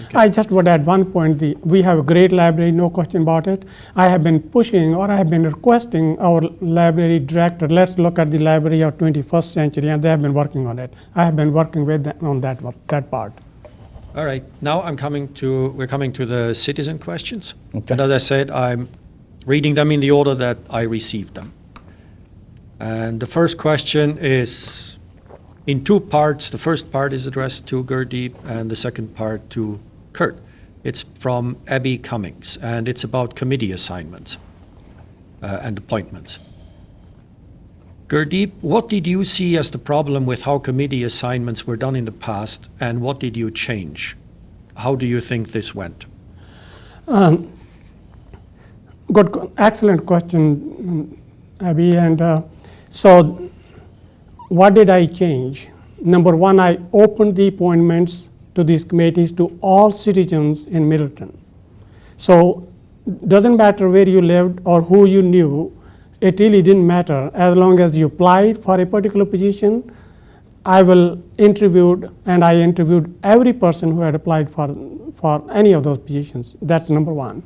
Okay. I just would add one point. We have a great library, no question about it. I have been pushing, or I have been requesting our library director, let's look at the library of 21st century, and they have been working on it. I have been working with them on that part. All right, now we're coming to the citizen questions. Okay. And as I said, I'm reading them in the order that I received them. And the first question is in two parts. The first part is addressed to Gurdeep, and the second part to Kurt. It's from Abby Cummings, and it's about committee assignments and appointments. Gurdeep, what did you see as the problem with how committee assignments were done in the past, and what did you change? How do you think this went? Excellent question, Abby. And so what did I change? Number one, I opened the appointments to these committees to all citizens in Middleton. So doesn't matter where you lived or who you knew, it really didn't matter. As long as you applied for a particular position, I interviewed every person who had applied for any of those positions. That's number one.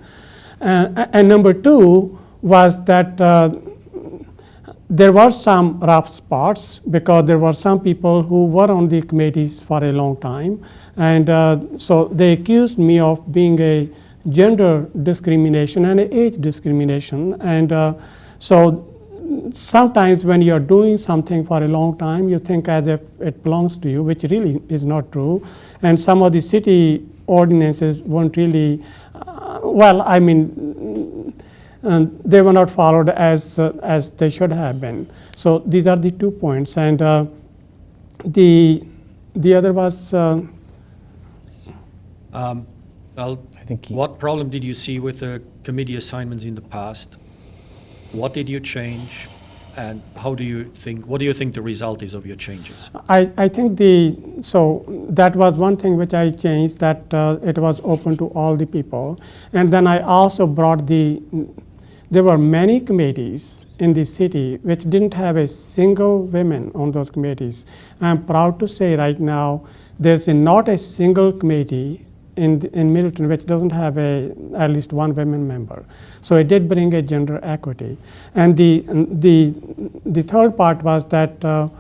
And number two was that there were some rough spots because there were some people who were on the committees for a long time. And so they accused me of being a gender discrimination and age discrimination. And so sometimes when you're doing something for a long time, you think as if it belongs to you, which really is not true. And some of the city ordinances weren't really, they were not followed as they should have been. So these are the 2 points. And the other was... Well, I think what problem did you see with the committee assignments in the past? What did you change? And what do you think the result is of your changes? I think so that was one thing which I changed, that it was open to all the people. And then I also brought there were many committees in the city which didn't have a single woman on those committees. I'm proud to say right now, there's not a single committee in Middleton which doesn't have at least one women member. So it did bring a gender equity. And the third part was that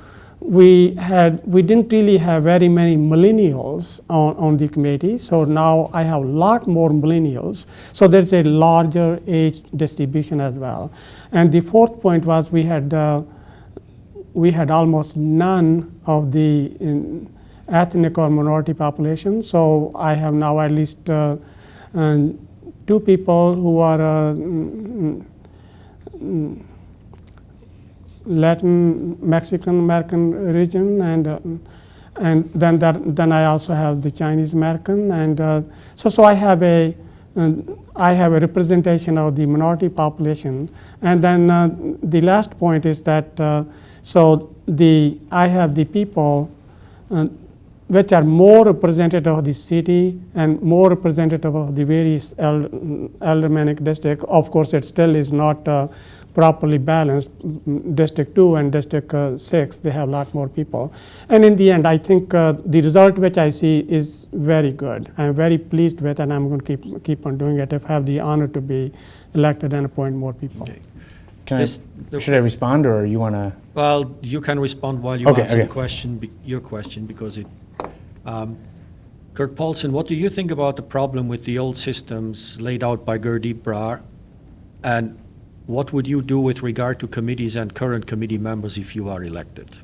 we didn't really have very many millennials on the committee. So now I have a lot more millennials. So there's a larger age distribution as well. And the fourth point was we had almost none of the ethnic or minority population. So I have now at least 2 people who are Latin, Mexican American region, and then I also have the Chinese American, and so I have a representation of the minority population. And then the last point is that I have the people which are more representative of the city and more representative of the various aldermanic district. Of course, it still is not properly balanced. District 2 and District 6, they have a lot more people. And in the end, I think the result which I see is very good. I'm very pleased with, and I'm going to keep on doing it if I have the honor to be elected and appoint more people. Okay. Should I respond, or you want to? Well, you can respond while you answer your question, because Kurt Paulson, what do you think about the problem with the old systems laid out by Gurdeep Brar, and what would you do with regard to committees and current committee members if you are elected?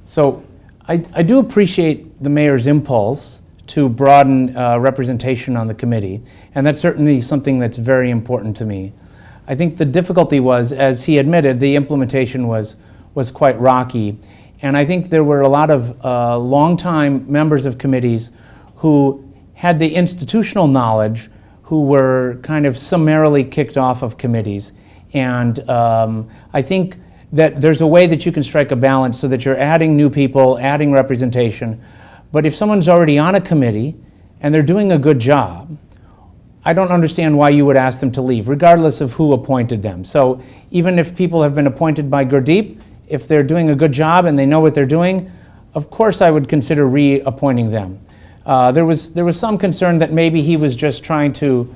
So I do appreciate the mayor's impulse to broaden representation on the committee, and that's certainly something that's very important to me. I think the difficulty was, as he admitted, the implementation was quite rocky. And I think there were a lot of longtime members of committees who had the institutional knowledge, who were kind of summarily kicked off of committees. And I think that there's a way that you can strike a balance so that you're adding new people, adding representation. But if someone's already on a committee and they're doing a good job, I don't understand why you would ask them to leave, regardless of who appointed them. So even if people have been appointed by Gurdeep, if they're doing a good job and they know what they're doing, of course I would consider reappointing them. There was some concern that maybe he was just trying to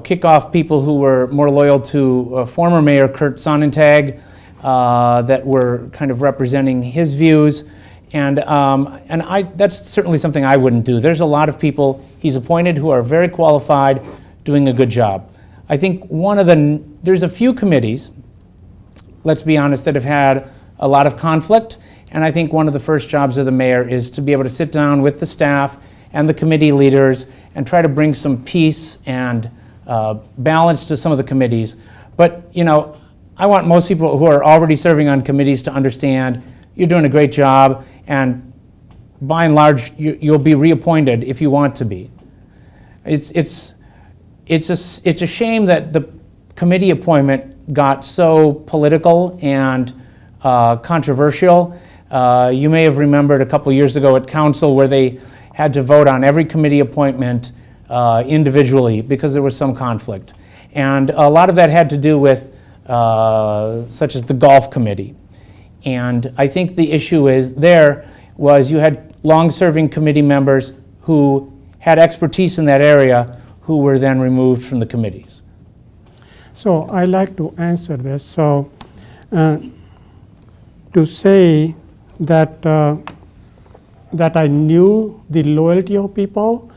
kick off people who were more loyal to former Mayor Kurt Sonnentag, that were kind of representing his views. And that's certainly something I wouldn't do. There's a lot of people he's appointed who are very qualified, doing a good job. I think there's a few committees, let's be honest, that have had a lot of conflict. And I think one of the first jobs of the mayor is to be able to sit down with the staff and the committee leaders and try to bring some peace and balance to some of the committees. But, I want most people who are already serving on committees to understand you're doing a great job, and by and large, you'll be reappointed if you want to be. It's a shame that the committee appointment got so political and controversial. You may have remembered a couple years ago at council where they had to vote on every committee appointment individually because there was some conflict. And a lot of that had to do with such as the golf committee. And I think the issue was you had long-serving committee members who had expertise in that area who were then removed from the committees. So I like to answer this. So to say that I knew the loyalty of people,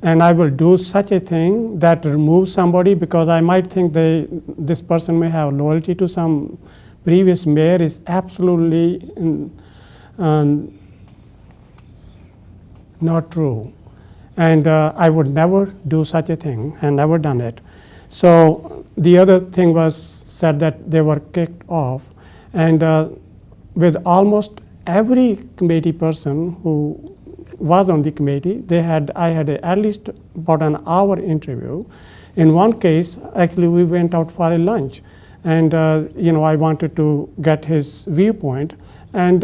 and I will do such a thing that removes somebody because I might think this person may have loyalty to some previous mayor, is absolutely not true. And I would never do such a thing, and never done it. So the other thing was said that they were kicked off. And with almost every committee person who was on the committee. I had at least about an hour interview. In one case, actually, we went out for a lunch, and I wanted to get his viewpoint. And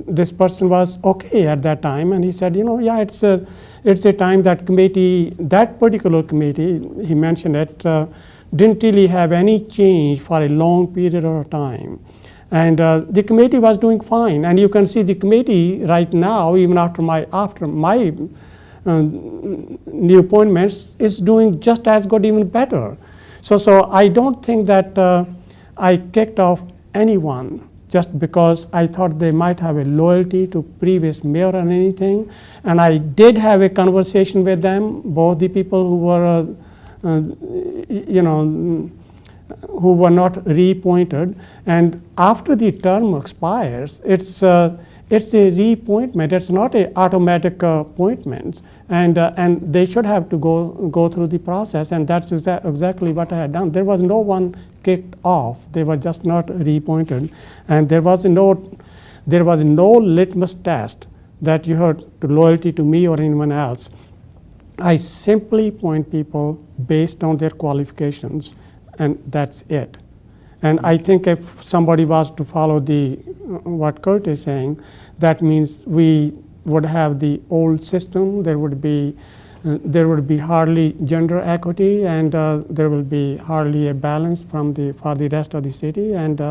this person was okay at that time, and he said, yeah, it's a time that particular committee, he mentioned it, didn't really have any change for a long period of time. And the committee was doing fine. And you can see the committee right now, even after my new appointments, is doing just as good, even better. So I don't think that I kicked off anyone just because I thought they might have a loyalty to previous mayor or anything. And I did have a conversation with them, both the people who were, who were not reappointed. And after the term expires, it's a reappointment. It's not an automatic appointment, and they should have to go through the process. And that's exactly what I had done. There was no one kicked off. They were just not reappointed, and there was no litmus test that you had to loyalty to me or anyone else. I simply appoint people based on their qualifications, and that's it. And I think if somebody was to follow what Kurt is saying, that means we would have the old system. There would be hardly gender equity, and there will be hardly a balance for the rest of the city. And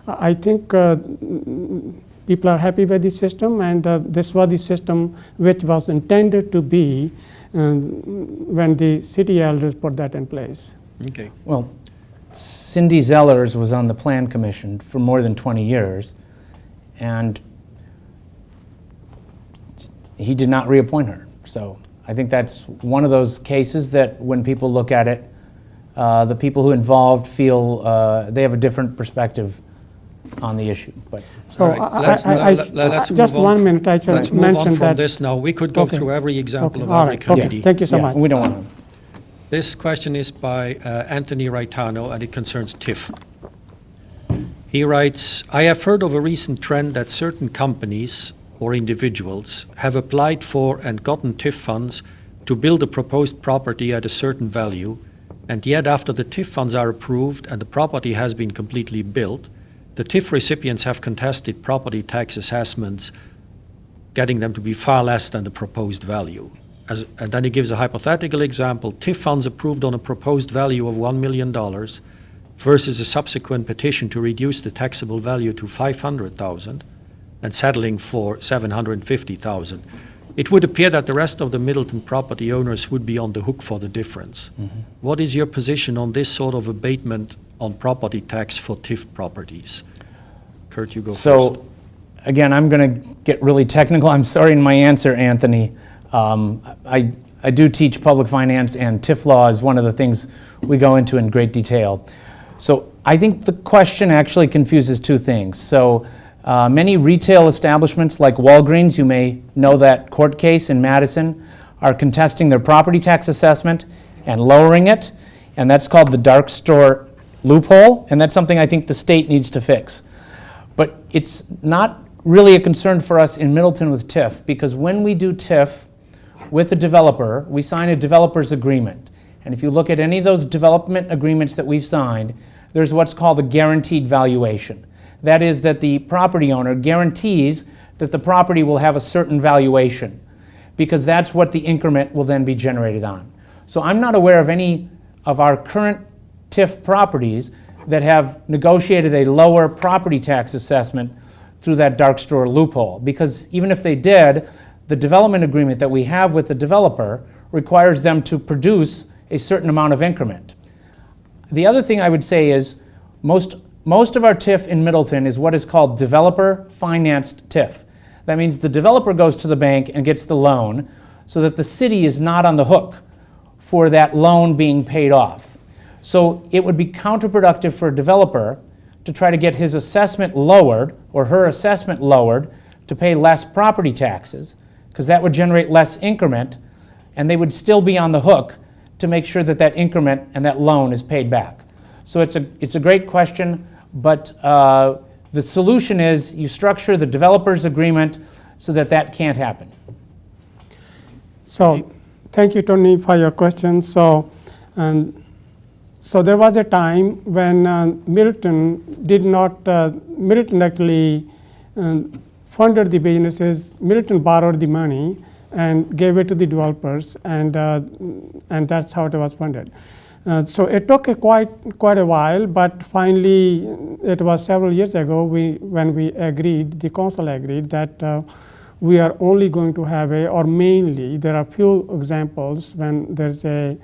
I think people are happy with the system, and this was the system which was intended to be when the city elders put that in place. Okay. Well, Cindy Zellers was on the Plan Commission for more than 20 years, and he did not reappoint her. So I think that's one of those cases that when people look at it, the people who involved feel they have a different perspective on the issue. But so let's just move on. 1 minute, I should Let's move mention on from that. this now. We could go Okay. through every example of All every right. committee. Okay. Thank you so much. We don't want to. This question is by Anthony Raitano, and it concerns TIF. He writes, I have heard of a recent trend that certain companies or individuals have applied for and gotten TIF funds to build a proposed property at a certain value, and yet after the TIF funds are approved and the property has been completely built, the TIF recipients have contested property tax assessments, getting them to be far less than the proposed value. And then he gives a hypothetical example. TIF funds approved on a proposed value of $1 million versus a subsequent petition to reduce the taxable value to $500,000 and settling for $750,000. It would appear that the rest of the Middleton property owners would be on the hook for the difference. Mm-hmm. What is your position on this sort of abatement on property tax for TIF properties? Kurt, you go first. So, again, I'm going to get really technical. I'm sorry in my answer, Anthony. I do teach public finance, and TIF law is one of the things we go into in great detail. So I think the question actually confuses two things. So many retail establishments like Walgreens, you may know that court case in Madison, are contesting their property tax assessment and lowering it, and that's called the dark store loophole, and that's something I think the state needs to fix. But it's not really a concern for us in Middleton with TIF, because when we do TIF with a developer, we sign a developer's agreement. And if you look at any of those development agreements that we've signed, there's what's called a guaranteed valuation. That is that the property owner guarantees that the property will have a certain valuation, because that's what the increment will then be generated on. So I'm not aware of any of our current TIF properties that have negotiated a lower property tax assessment through that dark store loophole, because even if they did, the development agreement that we have with the developer requires them to produce a certain amount of increment. The other thing I would say is most of our TIF in Middleton is what is called developer financed TIF. That means the developer goes to the bank and gets the loan so that the city is not on the hook for that loan being paid off. So it would be counterproductive for a developer to try to get his assessment lowered or her assessment lowered to pay less property taxes, because that would generate less increment, and they would still be on the hook to make sure that that increment and that loan is paid back. So it's a great question, but the solution is you structure the developer's agreement so that that can't happen. So, thank you, Tony, for your question. So there was a time when Middleton actually funded the businesses. Middleton borrowed the money and gave it to the developers, and that's how it was funded. So it took quite a while, but finally, it was several years ago when the council agreed that we are only going to have mainly, there are few examples when there's a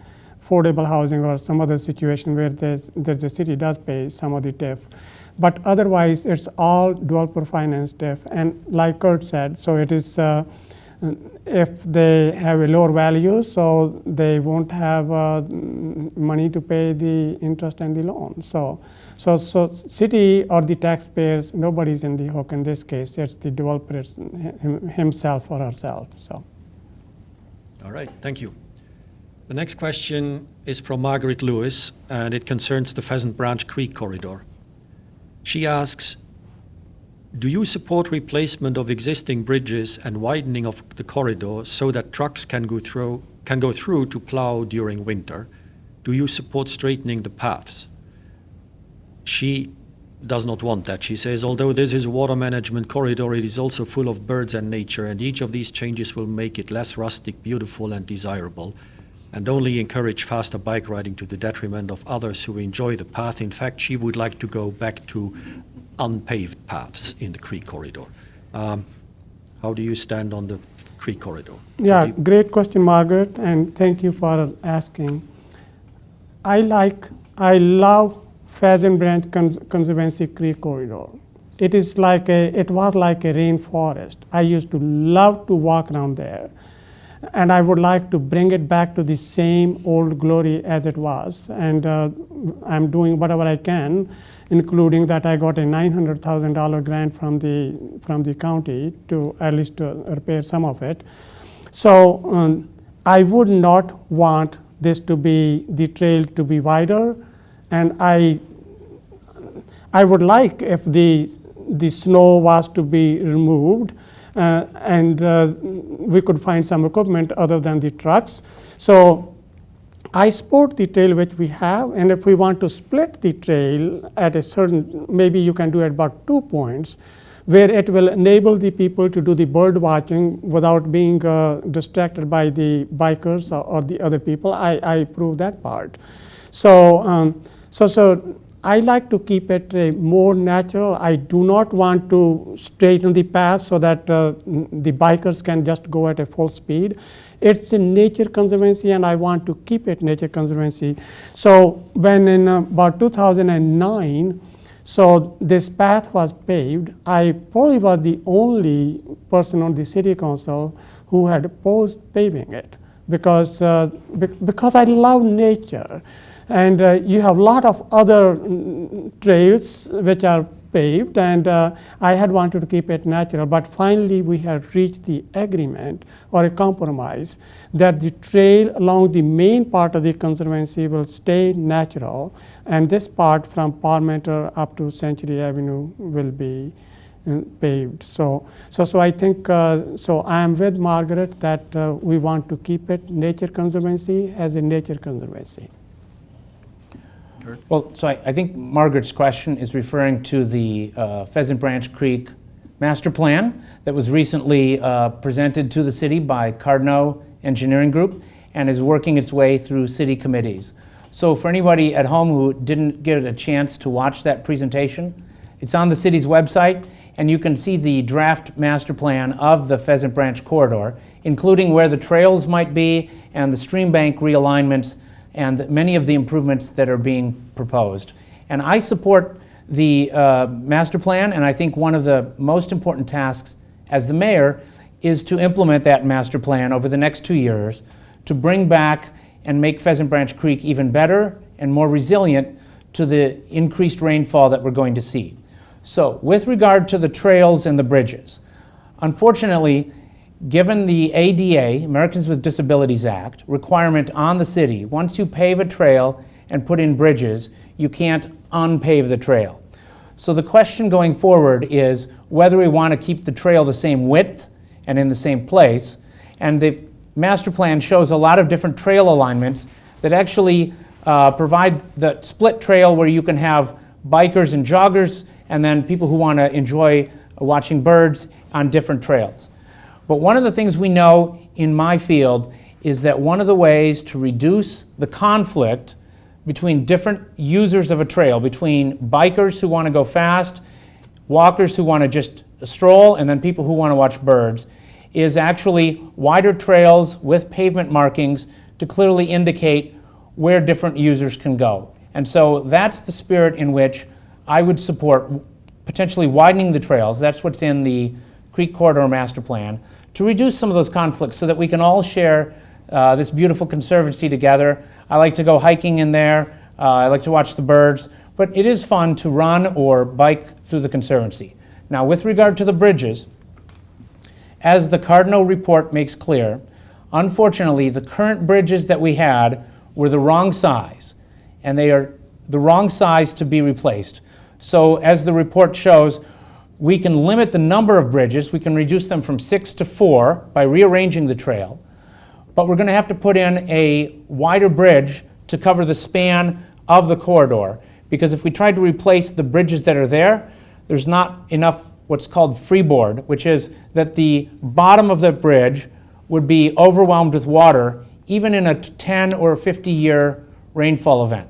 affordable housing or some other situation where the city does pay some of the TIF. But otherwise, it's all developer financed TIF. And like Kurt said, so it is, if they have a lower value, so they won't have money to pay the interest and the loan. So city or the taxpayers, nobody's in the hook in this case. It's the developer himself or herself. So. All right, thank you. The next question is from Margaret Lewis, and it concerns the Pheasant Branch Creek corridor. She asks, do you support replacement of existing bridges and widening of the corridor so that trucks can go through to plow during winter? Do you support straightening the paths? She does not want that. She says, although this is a water management corridor, it is also full of birds and nature, and each of these changes will make it less rustic, beautiful, and desirable, and only encourage faster bike riding to the detriment of others who enjoy the path. In fact, she would like to go back to unpaved paths in the creek corridor. How do you stand on the creek corridor? Yeah, great question, Margaret, and thank you for asking. I love Pheasant Branch Conservancy Creek corridor. It was like a rainforest. I used to love to walk around there. And I would like to bring it back to the same old glory as it was. And I'm doing whatever I can, including that I got a $900,000 grant from the county to at least repair some of it. So I would not want the trail to be wider, and I would like if the snow was to be removed, and we could find some equipment other than the trucks. So I support the trail which we have, and if we want to split the trail at a certain, maybe you can do it about 2 points, where it will enable the people to do the bird watching without being distracted by the bikers or the other people. I approve that part. So I like to keep it more natural. I do not want to straighten the path so that the bikers can just go at a full speed. It's a nature conservancy, and I want to keep it nature conservancy. So when in about 2009, so this path was paved, I probably was the only person on the city council who had opposed paving it because I love nature. And you have a lot of other trails which are paved, and I had wanted to keep it natural. But finally, we had reached the agreement or a compromise that the trail along the main part of the conservancy will stay natural, and this part from Parmenter up to Century Avenue will be paved. So I think, so I am with Margaret that we want to keep it nature conservancy as a nature conservancy. Well, so I think Margaret's question is referring to the Pheasant Branch Creek Master Plan that was recently presented to the city by Cardno Engineering Group and is working its way through city committees. So for anybody at home who didn't get a chance to watch that presentation, it's on the city's website, and you can see the draft master plan of the Pheasant Branch corridor, including where the trails might be and the stream bank realignments and many of the improvements that are being proposed. And I support the master plan, and I think one of the most important tasks as the mayor is to implement that master plan over the next 2 years to bring back and make Pheasant Branch Creek even better and more resilient to the increased rainfall that we're going to see. So with regard to the trails and the bridges, unfortunately, given the ADA, Americans with Disabilities Act, requirement on the city, once you pave a trail and put in bridges, you can't unpave the trail. So the question going forward is whether we want to keep the trail the same width and in the same place. And master plan shows a lot of different trail alignments that actually provide the split trail where you can have bikers and joggers and then people who want to enjoy watching birds on different trails. But one of the things we know in my field is that one of the ways to reduce the conflict between different users of a trail, between bikers who want to go fast, walkers who want to just stroll, and then people who want to watch birds, is actually wider trails with pavement markings to clearly indicate where different users can go. And so that's the spirit in which I would support potentially widening the trails. That's what's in the Creek Corridor Master Plan, to reduce some of those conflicts so that we can all share this beautiful conservancy together. I like to go hiking in there. I like to watch the birds. But it is fun to run or bike through the conservancy. Now, with regard to the bridges, as the Cardinal report makes clear, unfortunately, the current bridges that we had were the wrong size, and they are the wrong size to be replaced. So as the report shows, we can limit the number of bridges. We can reduce them from 6 to 4 by rearranging the trail. But we're going to have to put in a wider bridge to cover the span of the corridor, because if we tried to replace the bridges that are there, there's not enough what's called freeboard, which is that the bottom of the bridge would be overwhelmed with water even in a 10 or 50-year rainfall event.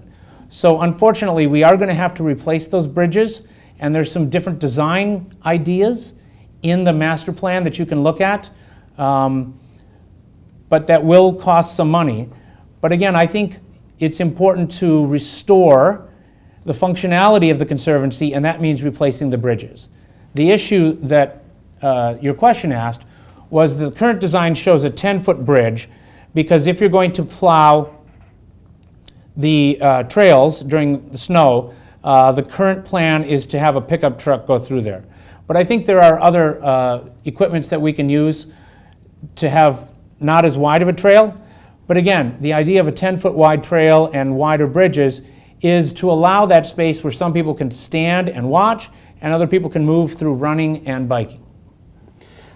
So unfortunately, we are going to have to replace those bridges, and there's some different design ideas in the master plan that you can look at, but that will cost some money. But again, I think it's important to restore the functionality of the conservancy, and that means replacing the bridges. The issue that your question asked was the current design shows a 10-foot bridge, because if you're going to plow the trails during the snow, the current plan is to have a pickup truck go through there. But I think there are other equipments that we can use to have not as wide of a trail. But again, the idea of a 10-foot wide trail and wider bridges is to allow that space where some people can stand and watch and other people can move through running and biking.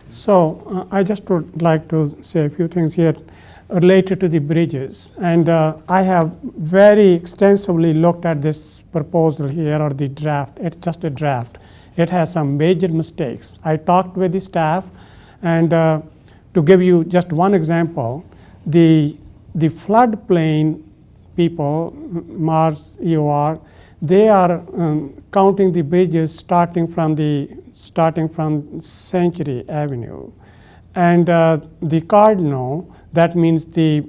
So I just would like to say a few things here related to the bridges. And I have very extensively looked at this proposal here, or the draft. It's just a draft. It has some major mistakes. I talked with the staff, and to give you just one example, the floodplain people, Mars EOR, they are counting the bridges starting from Century Avenue, and the Cardinal, that means the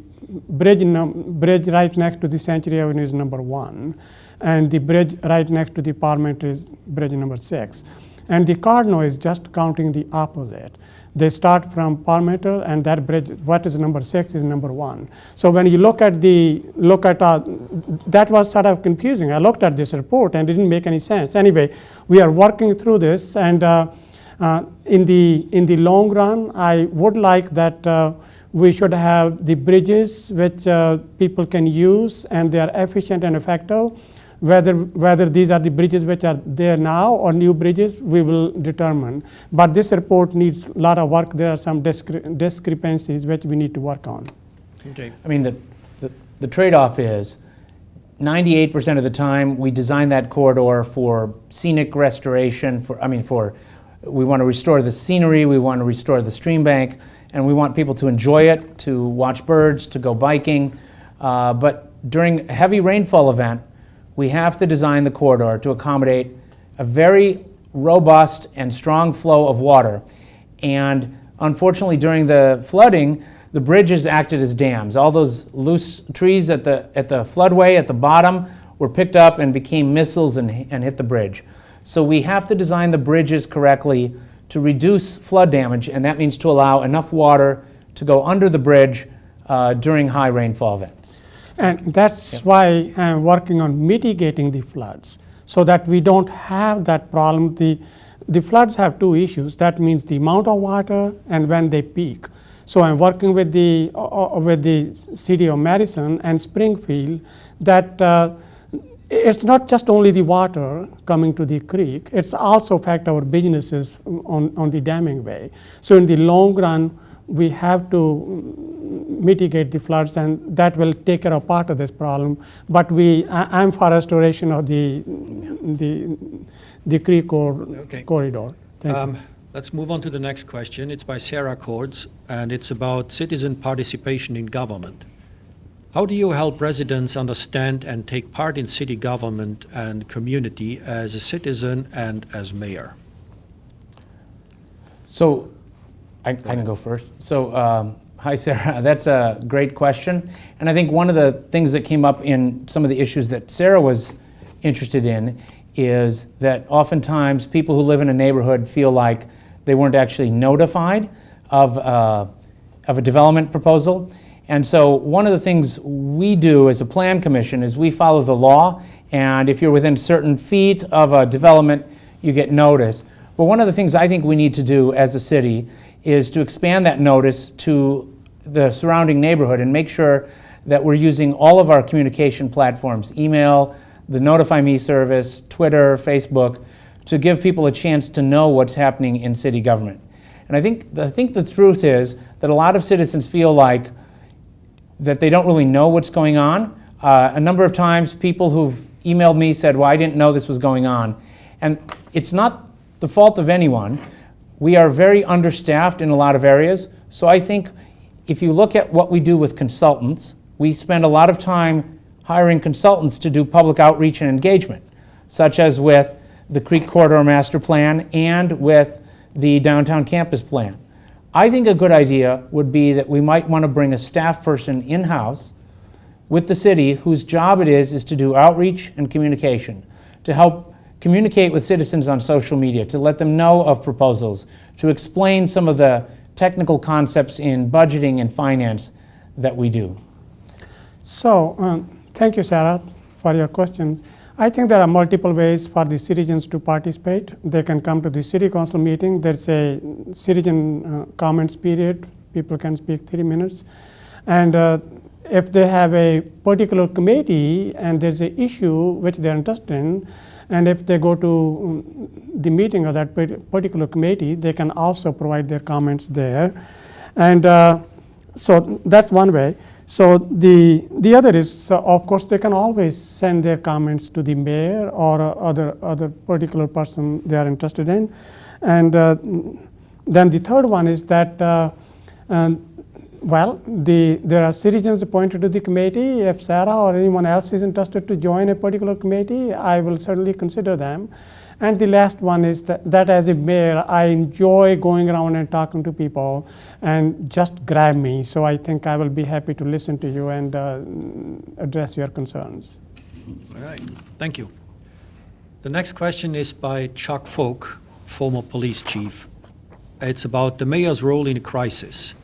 bridge right next to the Century Avenue is number 1, and the bridge right next to the Parliament is bridge number 6, and the Cardinal is just counting the opposite. They start from Parliamentary, and that bridge, what is number 6, is number 1. So when you look at that was sort of confusing. I looked at this report and it didn't make any sense. Anyway, we are working through this, and in the long run, I would like that we should have the bridges which people can use and they are efficient and effective. Whether these are the bridges which are there now or new bridges, we will determine. But this report needs a lot of work. There are some discrepancies which we need to work on. Okay. I mean, the trade-off is 98% of the time we design that corridor for scenic restoration, we want to restore the scenery, we want to restore the stream bank, and we want people to enjoy it, to watch birds, to go biking. But during a heavy rainfall event, we have to design the corridor to accommodate a very robust and strong flow of water. And unfortunately, during the flooding, the bridges acted as dams. All those loose trees at the floodway at the bottom were picked up and became missiles and hit the bridge. So we have to design the bridges correctly to reduce flood damage, and that means to allow enough water to go under the bridge during high rainfall events. And that's why I'm working on mitigating the floods, so that we don't have that problem. The floods have two issues. That means the amount of water and when they peak. So I'm working with the city of Madison and Springfield that it's not just only the water coming to the creek, it's also affect our businesses on the damming way. So in the long run, we have to mitigate the floods, and that will take care of part of this problem. But I'm for restoration of the creek corridor. Thank you. Let's move on to the next question. It's by Sarah Cords, and it's about citizen participation in government. How do you help residents understand and take part in city government and community as a citizen and as mayor? So, I can go first. So, hi Sarah, that's a great question. And I think one of the things that came up in some of the issues that Sarah was interested in is that oftentimes people who live in a neighborhood feel like they weren't actually notified of a development proposal. And so one of the things we do as a plan commission is we follow the law, and if you're within certain feet of a development, you get notice. But one of the things I think we need to do as a city is to expand that notice to the surrounding neighborhood and make sure that we're using all of our communication platforms, email, the Notify Me service, Twitter, Facebook, to give people a chance to know what's happening in city government. And I think the truth is that a lot of citizens feel like that they don't really know what's going on. A number of times people who've emailed me said, well, I didn't know this was going on. And it's not the fault of anyone. We are very understaffed in a lot of areas. So I think if you look at what we do with consultants, we spend a lot of time hiring consultants to do public outreach and engagement, such as with the Creek Corridor Master Plan and with the Downtown Campus Plan. I think a good idea would be that we might want to bring a staff person in-house with the city whose job it is to do outreach and communication, to help communicate with citizens on social media, to let them know of proposals, to explain some of the technical concepts in budgeting and finance that we do. So, thank you, Sarah, for your question. I think there are multiple ways for the citizens to participate. They can come to the city council meeting. There's a citizen comments period. People can speak 3 minutes. And if they have a particular committee and there's an issue which they're interested in, and if they go to the meeting of that particular committee, they can also provide their comments there. And so that's one way. So the other is, of course, they can always send their comments to the mayor or other particular person they are interested in. And then the third one is that, there are citizens appointed to the committee. If Sarah or anyone else is interested to join a particular committee, I will certainly consider them. And the last one is that as a mayor, I enjoy going around and talking to people, and just grab me. So I think I will be happy to listen to you and address your concerns. All right, thank you. The next question is by Chuck Folk, former police chief. It's about the mayor's role in a crisis.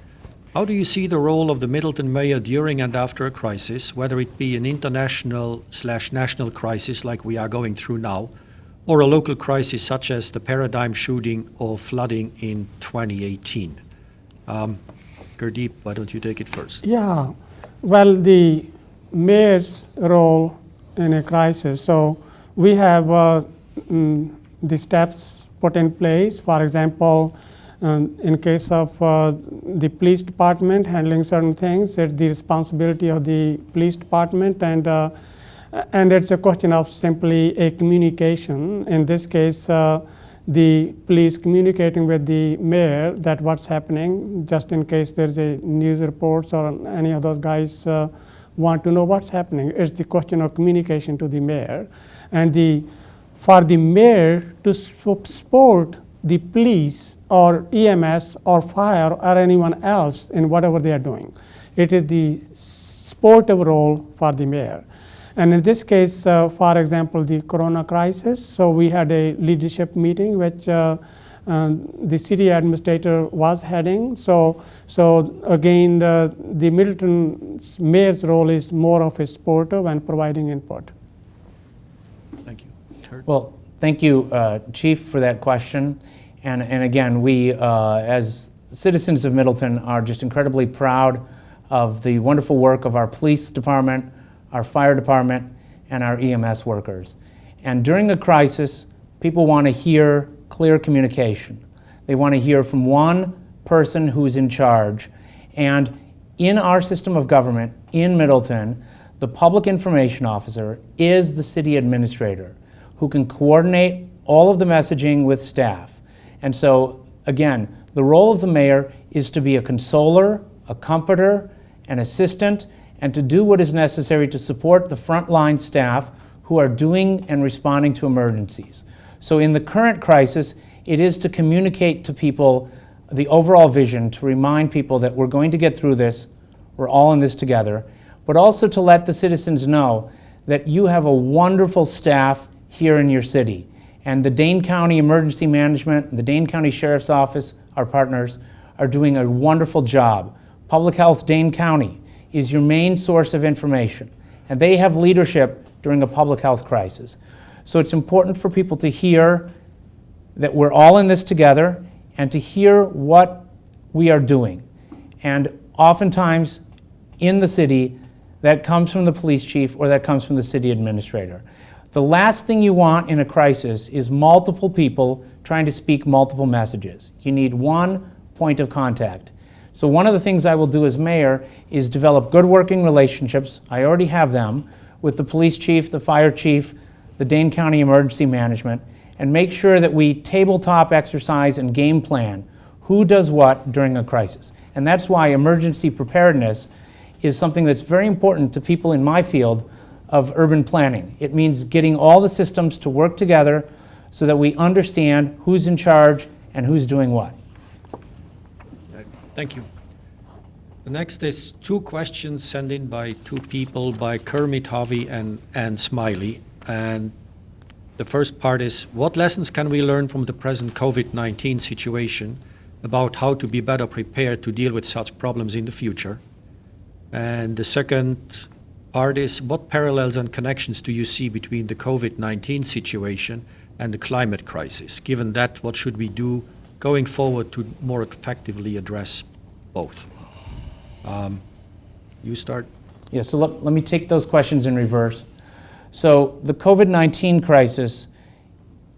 How do you see the role of the Middleton mayor during and after a crisis, whether it be an international/national crisis like we are going through now, or a local crisis such as the Paradigm shooting or flooding in 2018? Gurdeep, why don't you take it first? Yeah, well, the mayor's role in a crisis. So we have the steps put in place. For example, in case of the police department handling certain things, it's the responsibility of the police department, and it's a question of simply a communication. In this case, the police communicating with the mayor that what's happening, just in case there's a news reports or any of those guys want to know what's happening. It's the question of communication to the mayor. And for the mayor to support the police or EMS or fire or anyone else in whatever they are doing. It is the supportive role for the mayor. And in this case, for example, the Corona crisis, so we had a leadership meeting which the city administrator was heading. So again, the Middleton mayor's role is more of a supportive and providing input. Thank you. Kurt? Well, thank you, Chief, for that question. And again, we, as citizens of Middleton, are just incredibly proud of the wonderful work of our police department, our fire department, and our EMS workers. And during a crisis, people want to hear clear communication. They want to hear from one person who's in charge. And in our system of government in Middleton, the public information officer is the city administrator who can coordinate all of the messaging with staff. And so, again, the role of the mayor is to be a consoler, a comforter, an assistant, and to do what is necessary to support the frontline staff who are doing and responding to emergencies. So in the current crisis, it is to communicate to people the overall vision, to remind people that we're going to get through this, we're all in this together, but also to let the citizens know that you have a wonderful staff here in your city. And the Dane County Emergency Management and the Dane County Sheriff's Office, our partners, are doing a wonderful job. Public Health Dane County is your main source of information, and they have leadership during a public health crisis. So it's important for people to hear that we're all in this together and to hear what we are doing. And oftentimes in the city, that comes from the police chief or that comes from the city administrator. The last thing you want in a crisis is multiple people trying to speak multiple messages. You need one point of contact. So one of the things I will do as mayor is develop good working relationships, I already have them, with the police chief, the fire chief, the Dane County Emergency Management, and make sure that we tabletop exercise and game plan who does what during a crisis. And that's why emergency preparedness is something that's very important to people in my field of urban planning. It means getting all the systems to work together so that we understand who's in charge and who's doing what. Thank you. The next is two questions sent in by two people, by Kermit Harvey and Ann Smiley. And the first part is, what lessons can we learn from the present COVID-19 situation about how to be better prepared to deal with such problems in the future? And the second part is, what parallels and connections do you see between the COVID-19 situation and the climate crisis? Given that, what should we do going forward to more effectively address both? You start. Yeah, so let me take those questions in reverse. So the COVID-19 crisis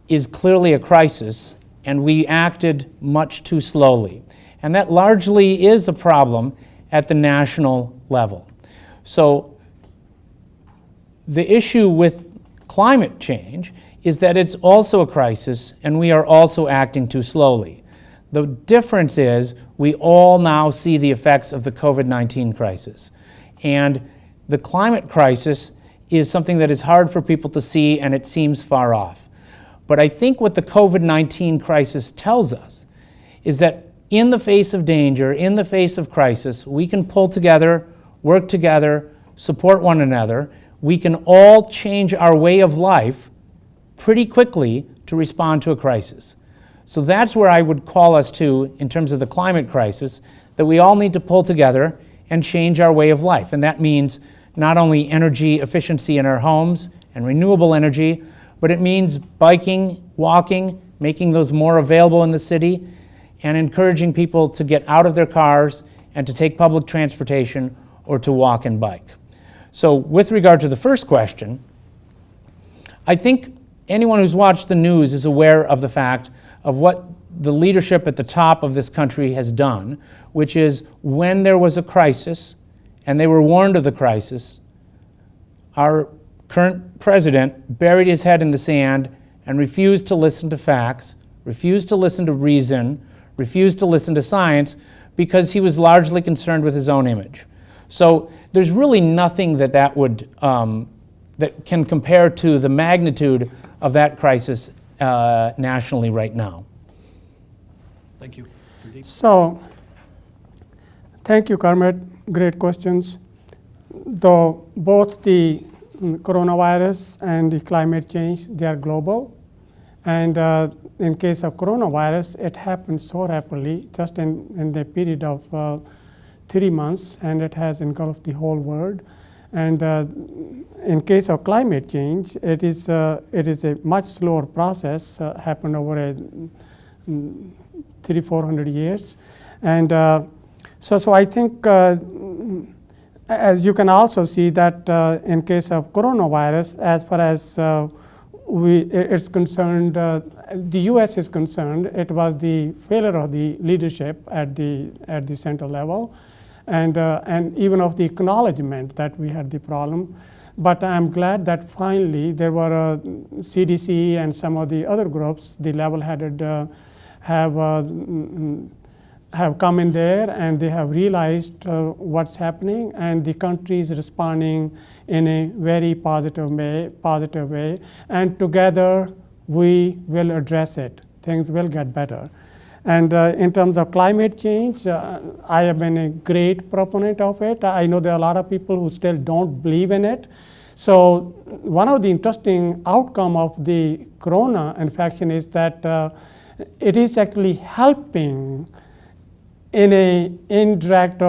is clearly a crisis, and we acted much too slowly. And that largely is a problem at the national level. So the issue with climate change is that it's also a crisis, and we are also acting too slowly. The difference is we all now see the effects of the COVID-19 crisis. And the climate crisis is something that is hard for people to see, and it seems far off. But I think what the COVID-19 crisis tells us is that in the face of danger, in the face of crisis, we can pull together, work together, support one another. We can all change our way of life pretty quickly to respond to a crisis. So that's where I would call us to in terms of the climate crisis, that we all need to pull together and change our way of life. And that means not only energy efficiency in our homes and renewable energy, but it means biking, walking, making those more available in the city, and encouraging people to get out of their cars and to take public transportation or to walk and bike. So with regard to the first question, I think anyone who's watched the news is aware of the fact of what the leadership at the top of this country has done, which is when there was a crisis, and they were warned of the crisis, our current president buried his head in the sand and refused to listen to facts, refused to listen to reason, refused to listen to science, because he was largely concerned with his own image. So there's really nothing that would that can compare to the magnitude of that crisis nationally right now. Thank you. So, thank you, Kermit. Great questions. Though both the coronavirus and the climate change, they are global. And in case of coronavirus, it happened so rapidly, just in the period of 3 months, and it has engulfed the whole world. And in case of climate change, it is a much slower process, happened over a 300-400 years. And so I think, as you can also see that in case of coronavirus, as far as it's concerned, the U.S. is concerned, it was the failure of the leadership at the central level. and even of the acknowledgement that we had the problem. But I'm glad that finally there were CDC and some of the other groups, the level-headed, have come in there and they have realized what's happening, and the country is responding in a very positive way, and together we will address it. Things will get better. And in terms of climate change, I have been a great proponent of it. I know there are a lot of people who still don't believe in it. So one of the interesting outcome of the corona infection is that it is actually helping in a indirect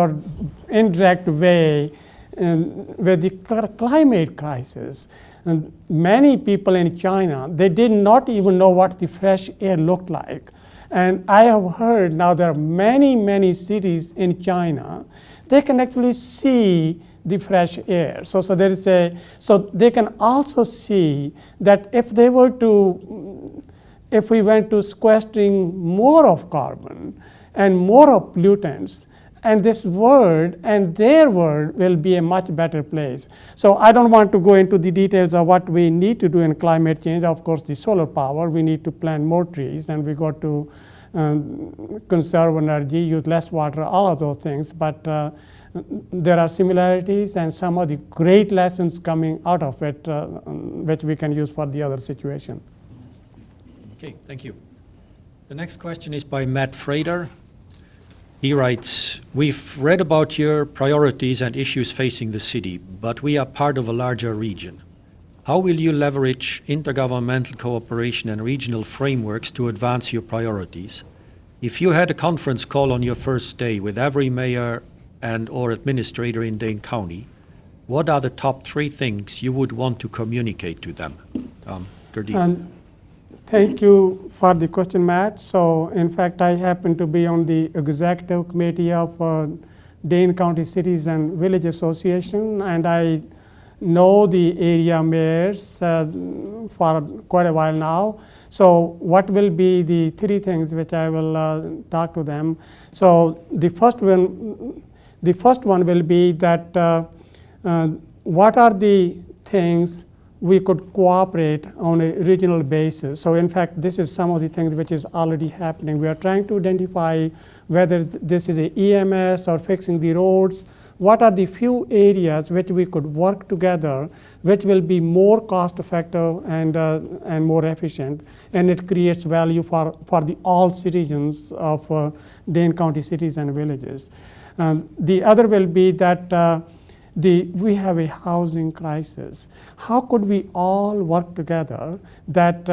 way with the climate crisis. And many people in China, they did not even know what the fresh air looked like. And I have heard now there are many, many cities in China, they can actually see the fresh air. So they can also see that if we went to sequestering more of carbon and more of pollutants, and this world and their world will be a much better place. So I don't want to go into the details of what we need to do in climate change. Of course, the solar power, we need to plant more trees, and we got to conserve energy, use less water, all of those things. But there are similarities and some of the great lessons coming out of it, which we can use for the other situation. Okay, thank you. The next question is by Matt Frader. He writes, we've read about your priorities and issues facing the city, but we are part of a larger region. How will you leverage intergovernmental cooperation and regional frameworks to advance your priorities? If you had a conference call on your first day with every mayor and or administrator in Dane County, what are the top 3 things you would want to communicate to them? Gurdeen. Thank you for the question, Matt. So in fact, I happen to be on the executive committee of Dane County Cities and Village Association, and I know the area mayors for quite a while now. So what will be the 3 things which I will talk to them? So the first one will be that what are the things we could cooperate on a regional basis. So in fact, this is some of the things which is already happening. We are trying to identify whether this is a EMS or fixing the roads. What are the few areas which we could work together, which will be more cost effective and more efficient, and it creates value for the all citizens of Dane County cities and villages. The other will be that we have a housing crisis. How could we all work together that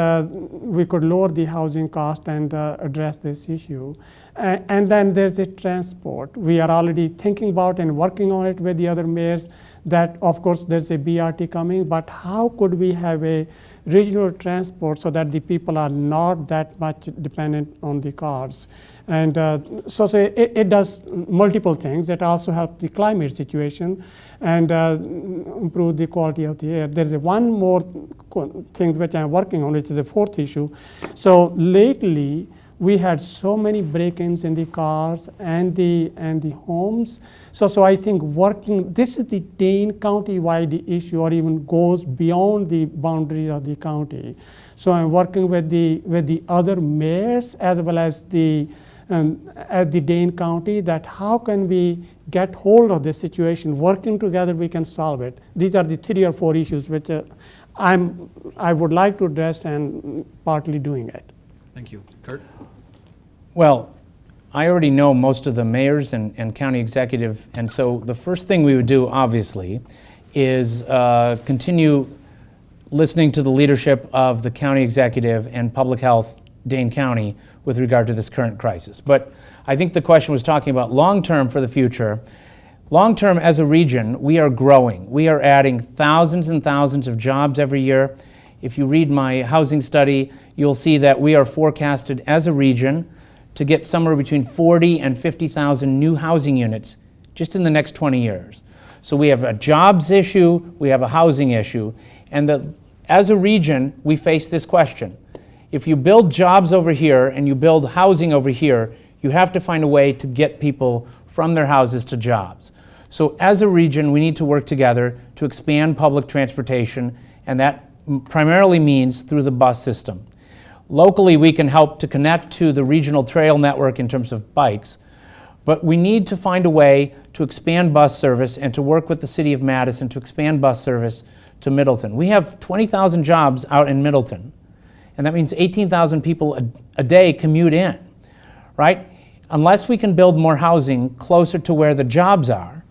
we could lower the housing cost and address this issue? And then there's a transport. We are already thinking about and working on it with the other mayors that, of course, there's a BRT coming, but how could we have a regional transport so that the people are not that much dependent on the cars? And so it does multiple things. It also helps the climate situation and improve the quality of the air. There's one more thing which I'm working on, which is the 4th issue. So lately, we had so many break-ins in the cars and the homes. So I think this is the Dane County-wide issue, or even goes beyond the boundaries of the county. So I'm working with the other mayors as well as at the Dane County, that how can we get hold of this situation, working together we can solve it. These are the 3 or 4 issues which I would like to address and partly doing it. Thank you. Kurt? Well, I already know most of the mayors and county executive, and so the first thing we would do, obviously, is continue listening to the leadership of the county executive and public health Dane County with regard to this current crisis. But I think the question was talking about long-term for the future. Long-term, as a region, we are growing. We are adding thousands and thousands of jobs every year. If you read my housing study, you'll see that we are forecasted as a region to get somewhere between 40 and 50,000 new housing units just in the next 20 years. So we have a jobs issue, we have a housing issue, and as a region, we face this question. If you build jobs over here and you build housing over here, you have to find a way to get people from their houses to jobs. So as a region, we need to work together to expand public transportation, and that primarily means through the bus system. Locally, we can help to connect to the regional trail network in terms of bikes, but we need to find a way to expand bus service and to work with the City of Madison to expand bus service to Middleton. We have 20,000 jobs out in Middleton, and that means 18,000 people a day commute in, right? Unless we can build more housing closer to where the jobs are,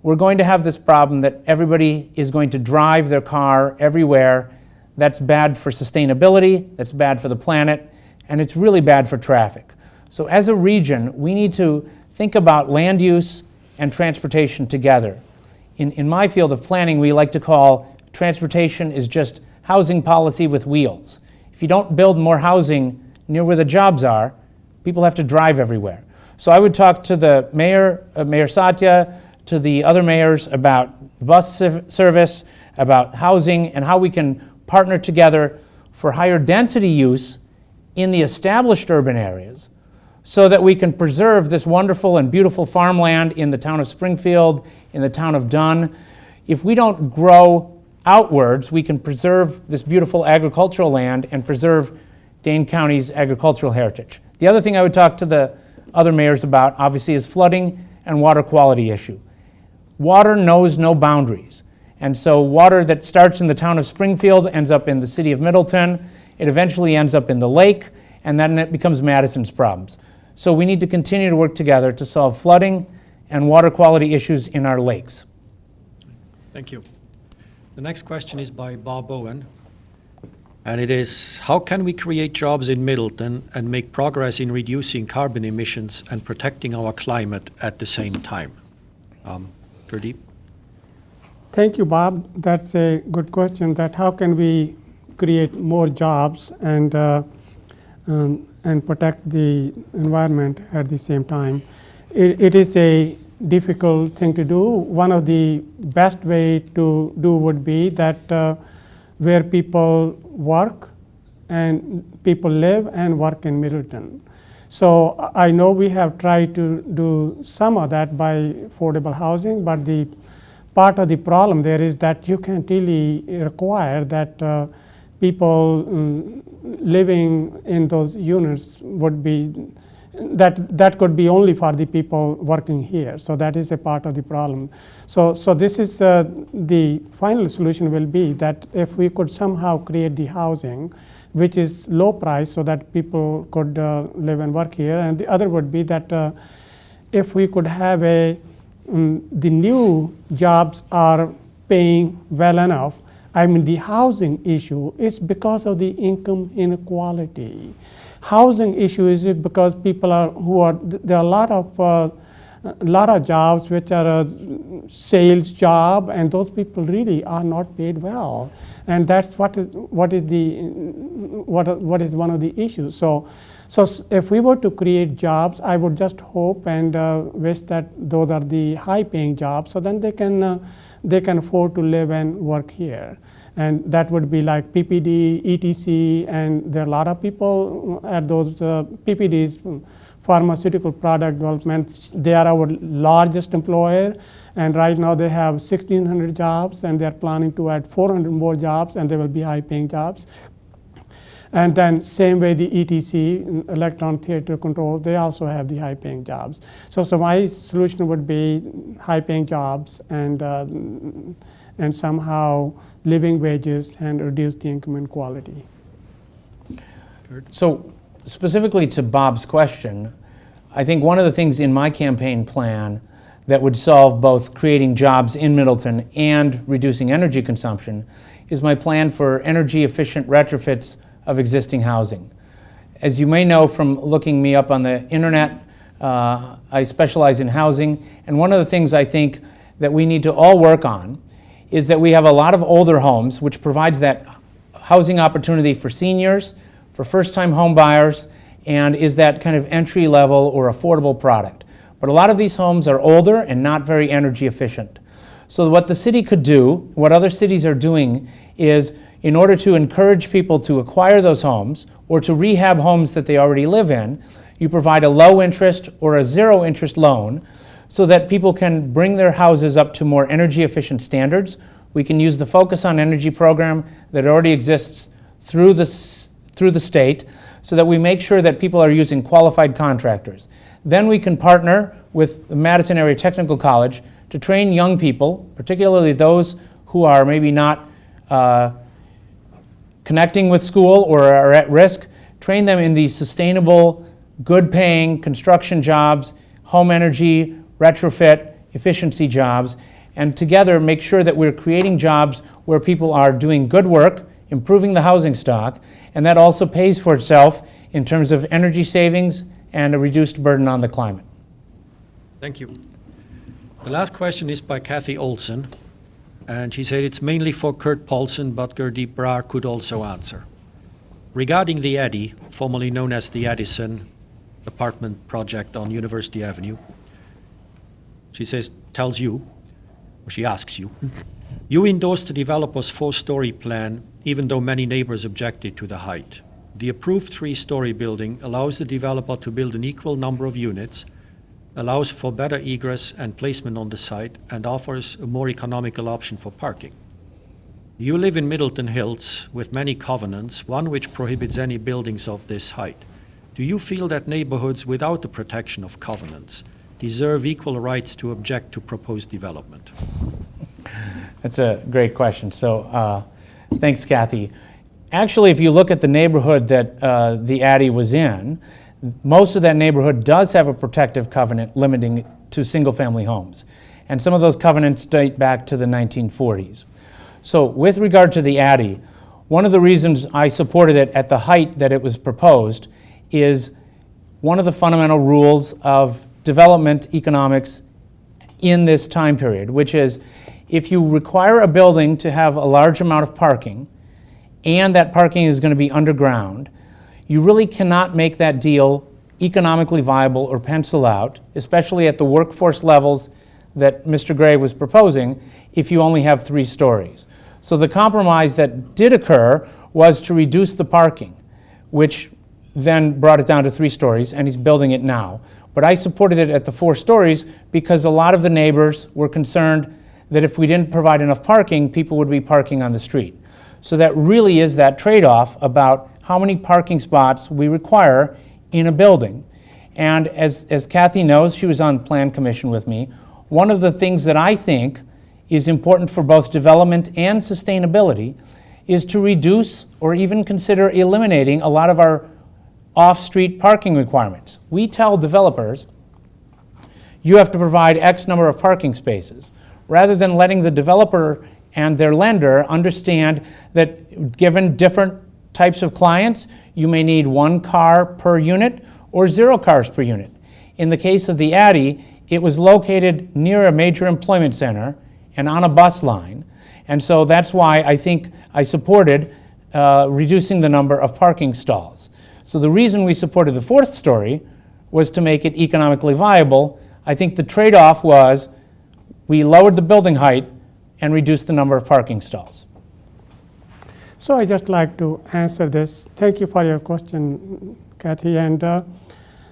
we're going to have this problem that everybody is going to drive their car everywhere. That's bad for sustainability, that's bad for the planet, and it's really bad for traffic. So as a region, we need to think about land use and transportation together. In my field of planning, we like to call transportation is just housing policy with wheels. If you don't build more housing near where the jobs are, people have to drive everywhere. So I would talk to the mayor, Mayor Satya, to the other mayors about bus service, about housing, and how we can partner together for higher density use in the established urban areas so that we can preserve this wonderful and beautiful farmland in the town of Springfield, in the town of Dunn. If we don't grow outwards, we can preserve this beautiful agricultural land and preserve Dane County's agricultural heritage. The other thing I would talk to the other mayors about, obviously, is flooding and water quality issue. Water knows no boundaries. And so water that starts in the town of Springfield ends up in the city of Middleton. It eventually ends up in the lake, and then it becomes Madison's problems. So we need to continue to work together to solve flooding and water quality issues in our lakes. Thank you. The next question is by Bob Owen, and it is, how can we create jobs in Middleton and make progress in reducing carbon emissions and protecting our climate at the same time? Gurdeep? Thank you, Bob. That's a good question, that how can we create more jobs and protect the environment at the same time. It is a difficult thing to do. One of the best way to do would be that where people work and people live and work in Middleton. So I know we have tried to do some of that by affordable housing, but the part of the problem there is that you can't really require that people living in those units would be, that could be only for the people working here. So that is a part of the problem. So this is the final solution will be that if we could somehow create the housing which is low price so that people could live and work here. And the other would be that if we could have the new jobs are paying well enough. I mean, the housing issue is because of the income inequality. Housing issue is because people there are a lot of jobs which are a sales job, and those people really are not paid well, and that's what is one of the issues. So if we were to create jobs, I would just hope and wish that those are the high-paying jobs, so then they can afford to live and work here. And that would be like PPD, ETC, and there are a lot of people at those PPDs, pharmaceutical product development. They are our largest employer, and right now they have 1,600 jobs, and they're planning to add 400 more jobs, and they will be high-paying jobs. And then same way the ETC, electron theater control, they also have the high-paying jobs. So my solution would be high-paying jobs and somehow living wages and reduce the income inequality. So specifically to Bob's question, I think one of the things in my campaign plan that would solve both creating jobs in Middleton and reducing energy consumption is my plan for energy efficient retrofits of existing housing. As you may know from looking me up on the internet, I specialize in housing, and one of the things I think that we need to all work on is that we have a lot of older homes, which provides that housing opportunity for seniors, for first-time home buyers, and is that kind of entry-level or affordable product. But a lot of these homes are older and not very energy efficient. So what the city could do, what other cities are doing, is in order to encourage people to acquire those homes or to rehab homes that they already live in, you provide a low interest or a zero interest loan so that people can bring their houses up to more energy efficient standards. We can use the Focus on Energy program that already exists through the state so that we make sure that people are using qualified contractors. Then we can partner with the Madison Area Technical College to train young people, particularly those who are maybe not connecting with school or are at risk, train them in these sustainable, good-paying construction jobs, home energy, retrofit, efficiency jobs, and together make sure that we're creating jobs where people are doing good work, improving the housing stock, and that also pays for itself in terms of energy savings and a reduced burden on the climate. Thank you. The last question is by Kathy Olson, and she said it's mainly for Kurt Paulson, but Gurdeep Brar could also answer. Regarding the Eddy, formerly known as the Addison apartment project on University Avenue, she says, tells you, or she asks you, you endorsed the developer's 4-story plan, even though many neighbors objected to the height. The approved 3-story building allows the developer to build an equal number of units, allows for better egress and placement on the site, and offers a more economical option for parking. You live in Middleton Hills with many covenants, one which prohibits any buildings of this height. Do you feel that neighborhoods without the protection of covenants deserve equal rights to object to proposed development? That's a great question. So thanks, Kathy. Actually, if you look at the neighborhood that the Addy was in, most of that neighborhood does have a protective covenant limiting it to single-family homes. And some of those covenants date back to the 1940s. So with regard to the Addy, one of the reasons I supported it at the height that it was proposed is one of the fundamental rules of development economics in this time period, which is if you require a building to have a large amount of parking, and that parking is going to be underground, you really cannot make that deal economically viable or pencil out, especially at the workforce levels that Mr. Gray was proposing, if you only have 3 stories. So the compromise that did occur was to reduce the parking, which then brought it down to 3 stories, and he's building it now. But I supported it at the 4 stories because a lot of the neighbors were concerned that if we didn't provide enough parking, people would be parking on the street. So that really is that trade-off about how many parking spots we require in a building. And as Kathy knows, she was on Plan Commission with me, one of the things that I think is important for both development and sustainability is to reduce or even consider eliminating a lot of our off-street parking requirements. We tell developers, you have to provide X number of parking spaces, rather than letting the developer and their lender understand that given different types of clients, you may need 1 car per unit or 0 cars per unit. In the case of the Addy, it was located near a major employment center and on a bus line. And so that's why I think I supported reducing the number of parking stalls. So the reason we supported the 4th story was to make it economically viable. I think the trade-off was we lowered the building height and reduced the number of parking stalls. So I just like to answer this. Thank you for your question, Kathy. And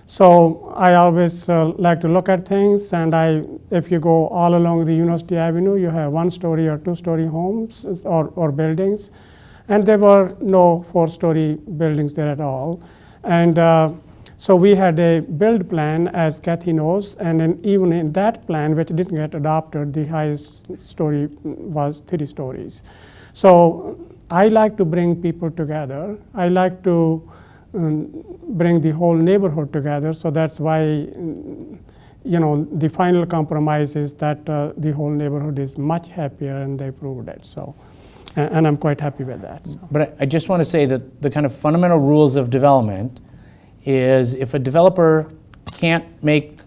so I always like to look at things, and if you go all along the University Avenue, you have 1-story or 2-story homes or buildings, and there were no 4-story buildings there at all. And so we had a build plan, as Kathy knows, and then even in that plan, which didn't get adopted, the highest story was 3 stories. So I like to bring people together. I like to bring the whole neighborhood together. So that's why, the final compromise is that the whole neighborhood is much happier, and they proved it. So, and I'm quite happy with that. So. But I just want to say that the kind of fundamental rules of development is if a developer can't make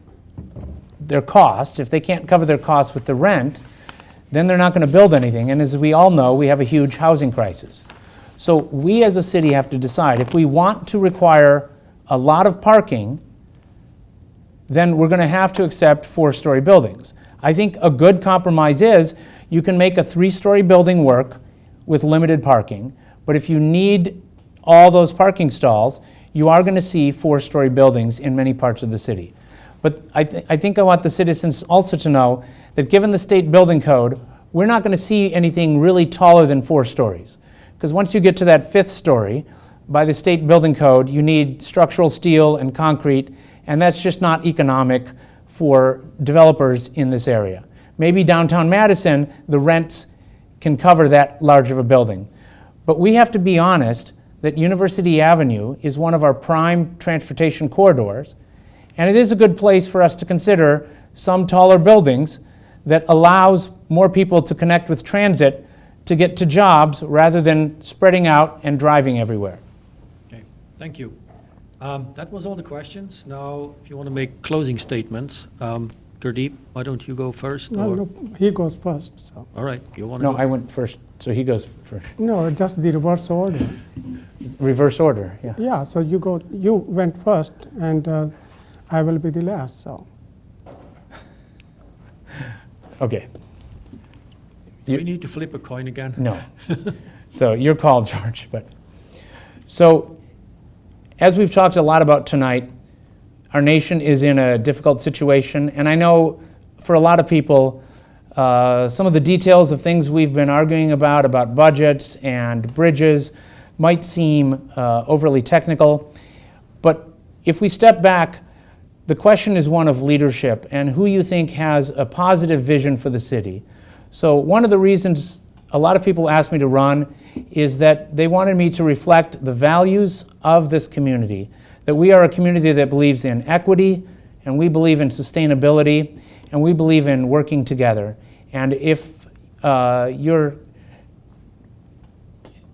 their costs, if they can't cover their costs with the rent, then they're not going to build anything. And as we all know, we have a huge housing crisis. So we as a city have to decide if we want to require a lot of parking, then we're going to have to accept 4-story buildings. I think a good compromise is you can make a 3-story building work with limited parking, but if you need all those parking stalls, you are going to see 4-story buildings in many parts of the city. But I think I want the citizens also to know that given the state building code, we're not going to see anything really taller than 4 stories. Because once you get to that 5th story, by the state building code, you need structural steel and concrete, and that's just not economic for developers in this area. Maybe downtown Madison, the rents can cover that large of a building. But we have to be honest that University Avenue is one of our prime transportation corridors, and it is a good place for us to consider some taller buildings that allows more people to connect with transit to get to jobs rather than spreading out and driving everywhere. Okay, thank you. That was all the questions. Now, if you want to make closing statements, Gurdeep, why don't you go first? No, he goes first, so. All right, you want to No, go? I went first, so he goes first. No, just the reverse order. Reverse order, yeah. Yeah, so you went first, and I will be the last, so. Okay. Do we need to flip a coin again? No. So your call, George. So as we've talked a lot about tonight, our nation is in a difficult situation, and I know for a lot of people, some of the details of things we've been arguing about budgets and bridges, might seem overly technical. But if we step back, the question is one of leadership and who you think has a positive vision for the city. So one of the reasons a lot of people asked me to run is that they wanted me to reflect the values of this community, that we are a community that believes in equity, and we believe in sustainability, and we believe in working together. And if you're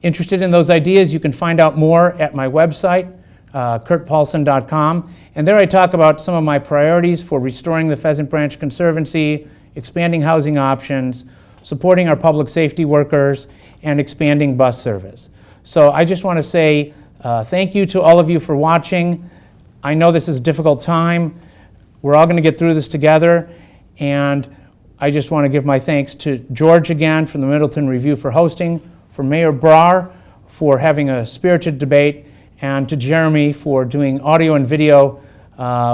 interested in those ideas, you can find out more at my website, kurtpaulson.com. And there I talk about some of my priorities for restoring the Pheasant Branch Conservancy, expanding housing options, supporting our public safety workers, and expanding bus service. So I just want to say thank you to all of you for watching. I know this is a difficult time. We're all going to get through this together. And I just want to give my thanks to George again from the Middleton Review for hosting, for Mayor Brar for having a spirited debate, and to Jeremy for doing audio and video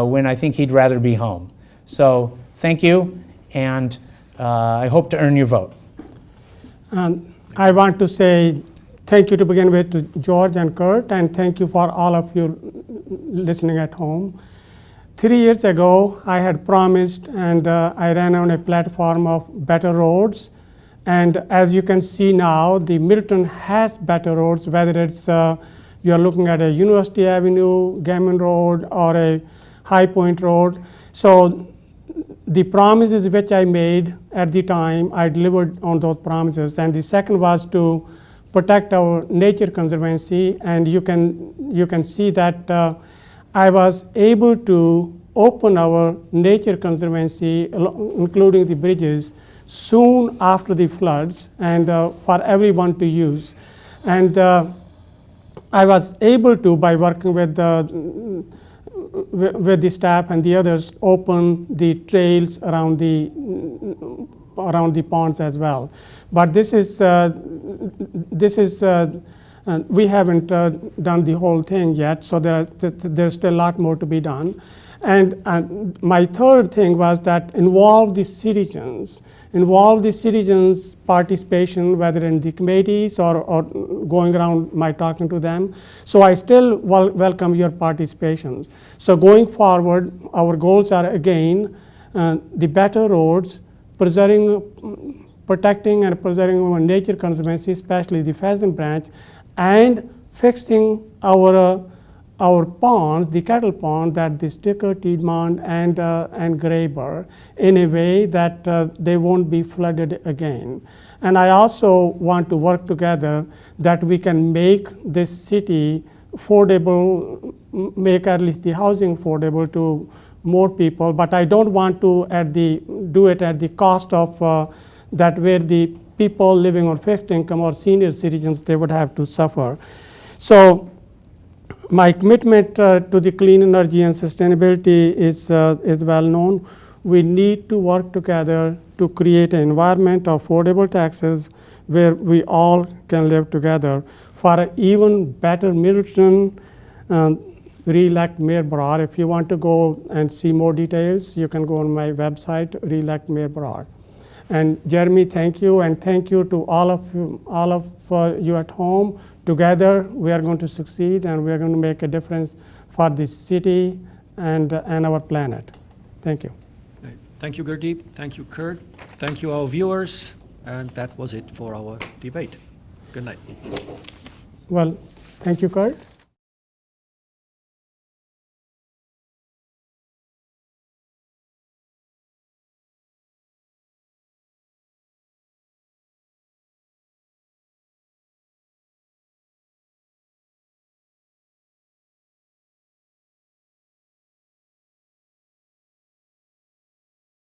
when I think he'd rather be home. So thank you, and I hope to earn your vote. I want to say thank you to begin with to George and Kurt, and thank you for all of you listening at home. 3 years ago, I had promised, and I ran on a platform of better roads. And as you can see now, the Middleton has better roads, whether it's you're looking at a University Avenue, Gammon Road, or a High Point Road. So the promises which I made at the time, I delivered on those promises. And the second was to protect our nature conservancy. And you can see that I was able to open our nature conservancy, including the bridges, soon after the floods, and for everyone to use. And I was able to, by working with the staff and the others, open the trails around the ponds as well. But this is we haven't done the whole thing yet, so there's still a lot more to be done. And my third thing was that involve the citizens participation, whether in the committees or going around my talking to them. So I still welcome your participations. So going forward, our goals are again, the better roads, protecting and preserving our nature conservancy, especially the Pheasant Branch, and fixing our ponds, the cattle pond, that the Sticker, Tiedmont, and Graber, in a way that they won't be flooded again. And I also want to work together that we can make this city affordable, make at least the housing affordable to more people. But I don't want to do it at the cost of that where the people living on fixed income or senior citizens, they would have to suffer. So my commitment to the clean energy and sustainability is well known. We need to work together to create an environment of affordable taxes where we all can live together for an even better Middleton, re-elect Mayor Broad. If you want to go and see more details, you can go on my website, re-elect Mayor Broad. And Jeremy, thank you, and thank you to all of you at home. Together, we are going to succeed, and we are going to make a difference for this city and our planet. Thank you. Thank you, Gurdeep. Thank you, Kurt. Thank you, our viewers. And that was it for our debate. Good night. Well, thank you, Kurt.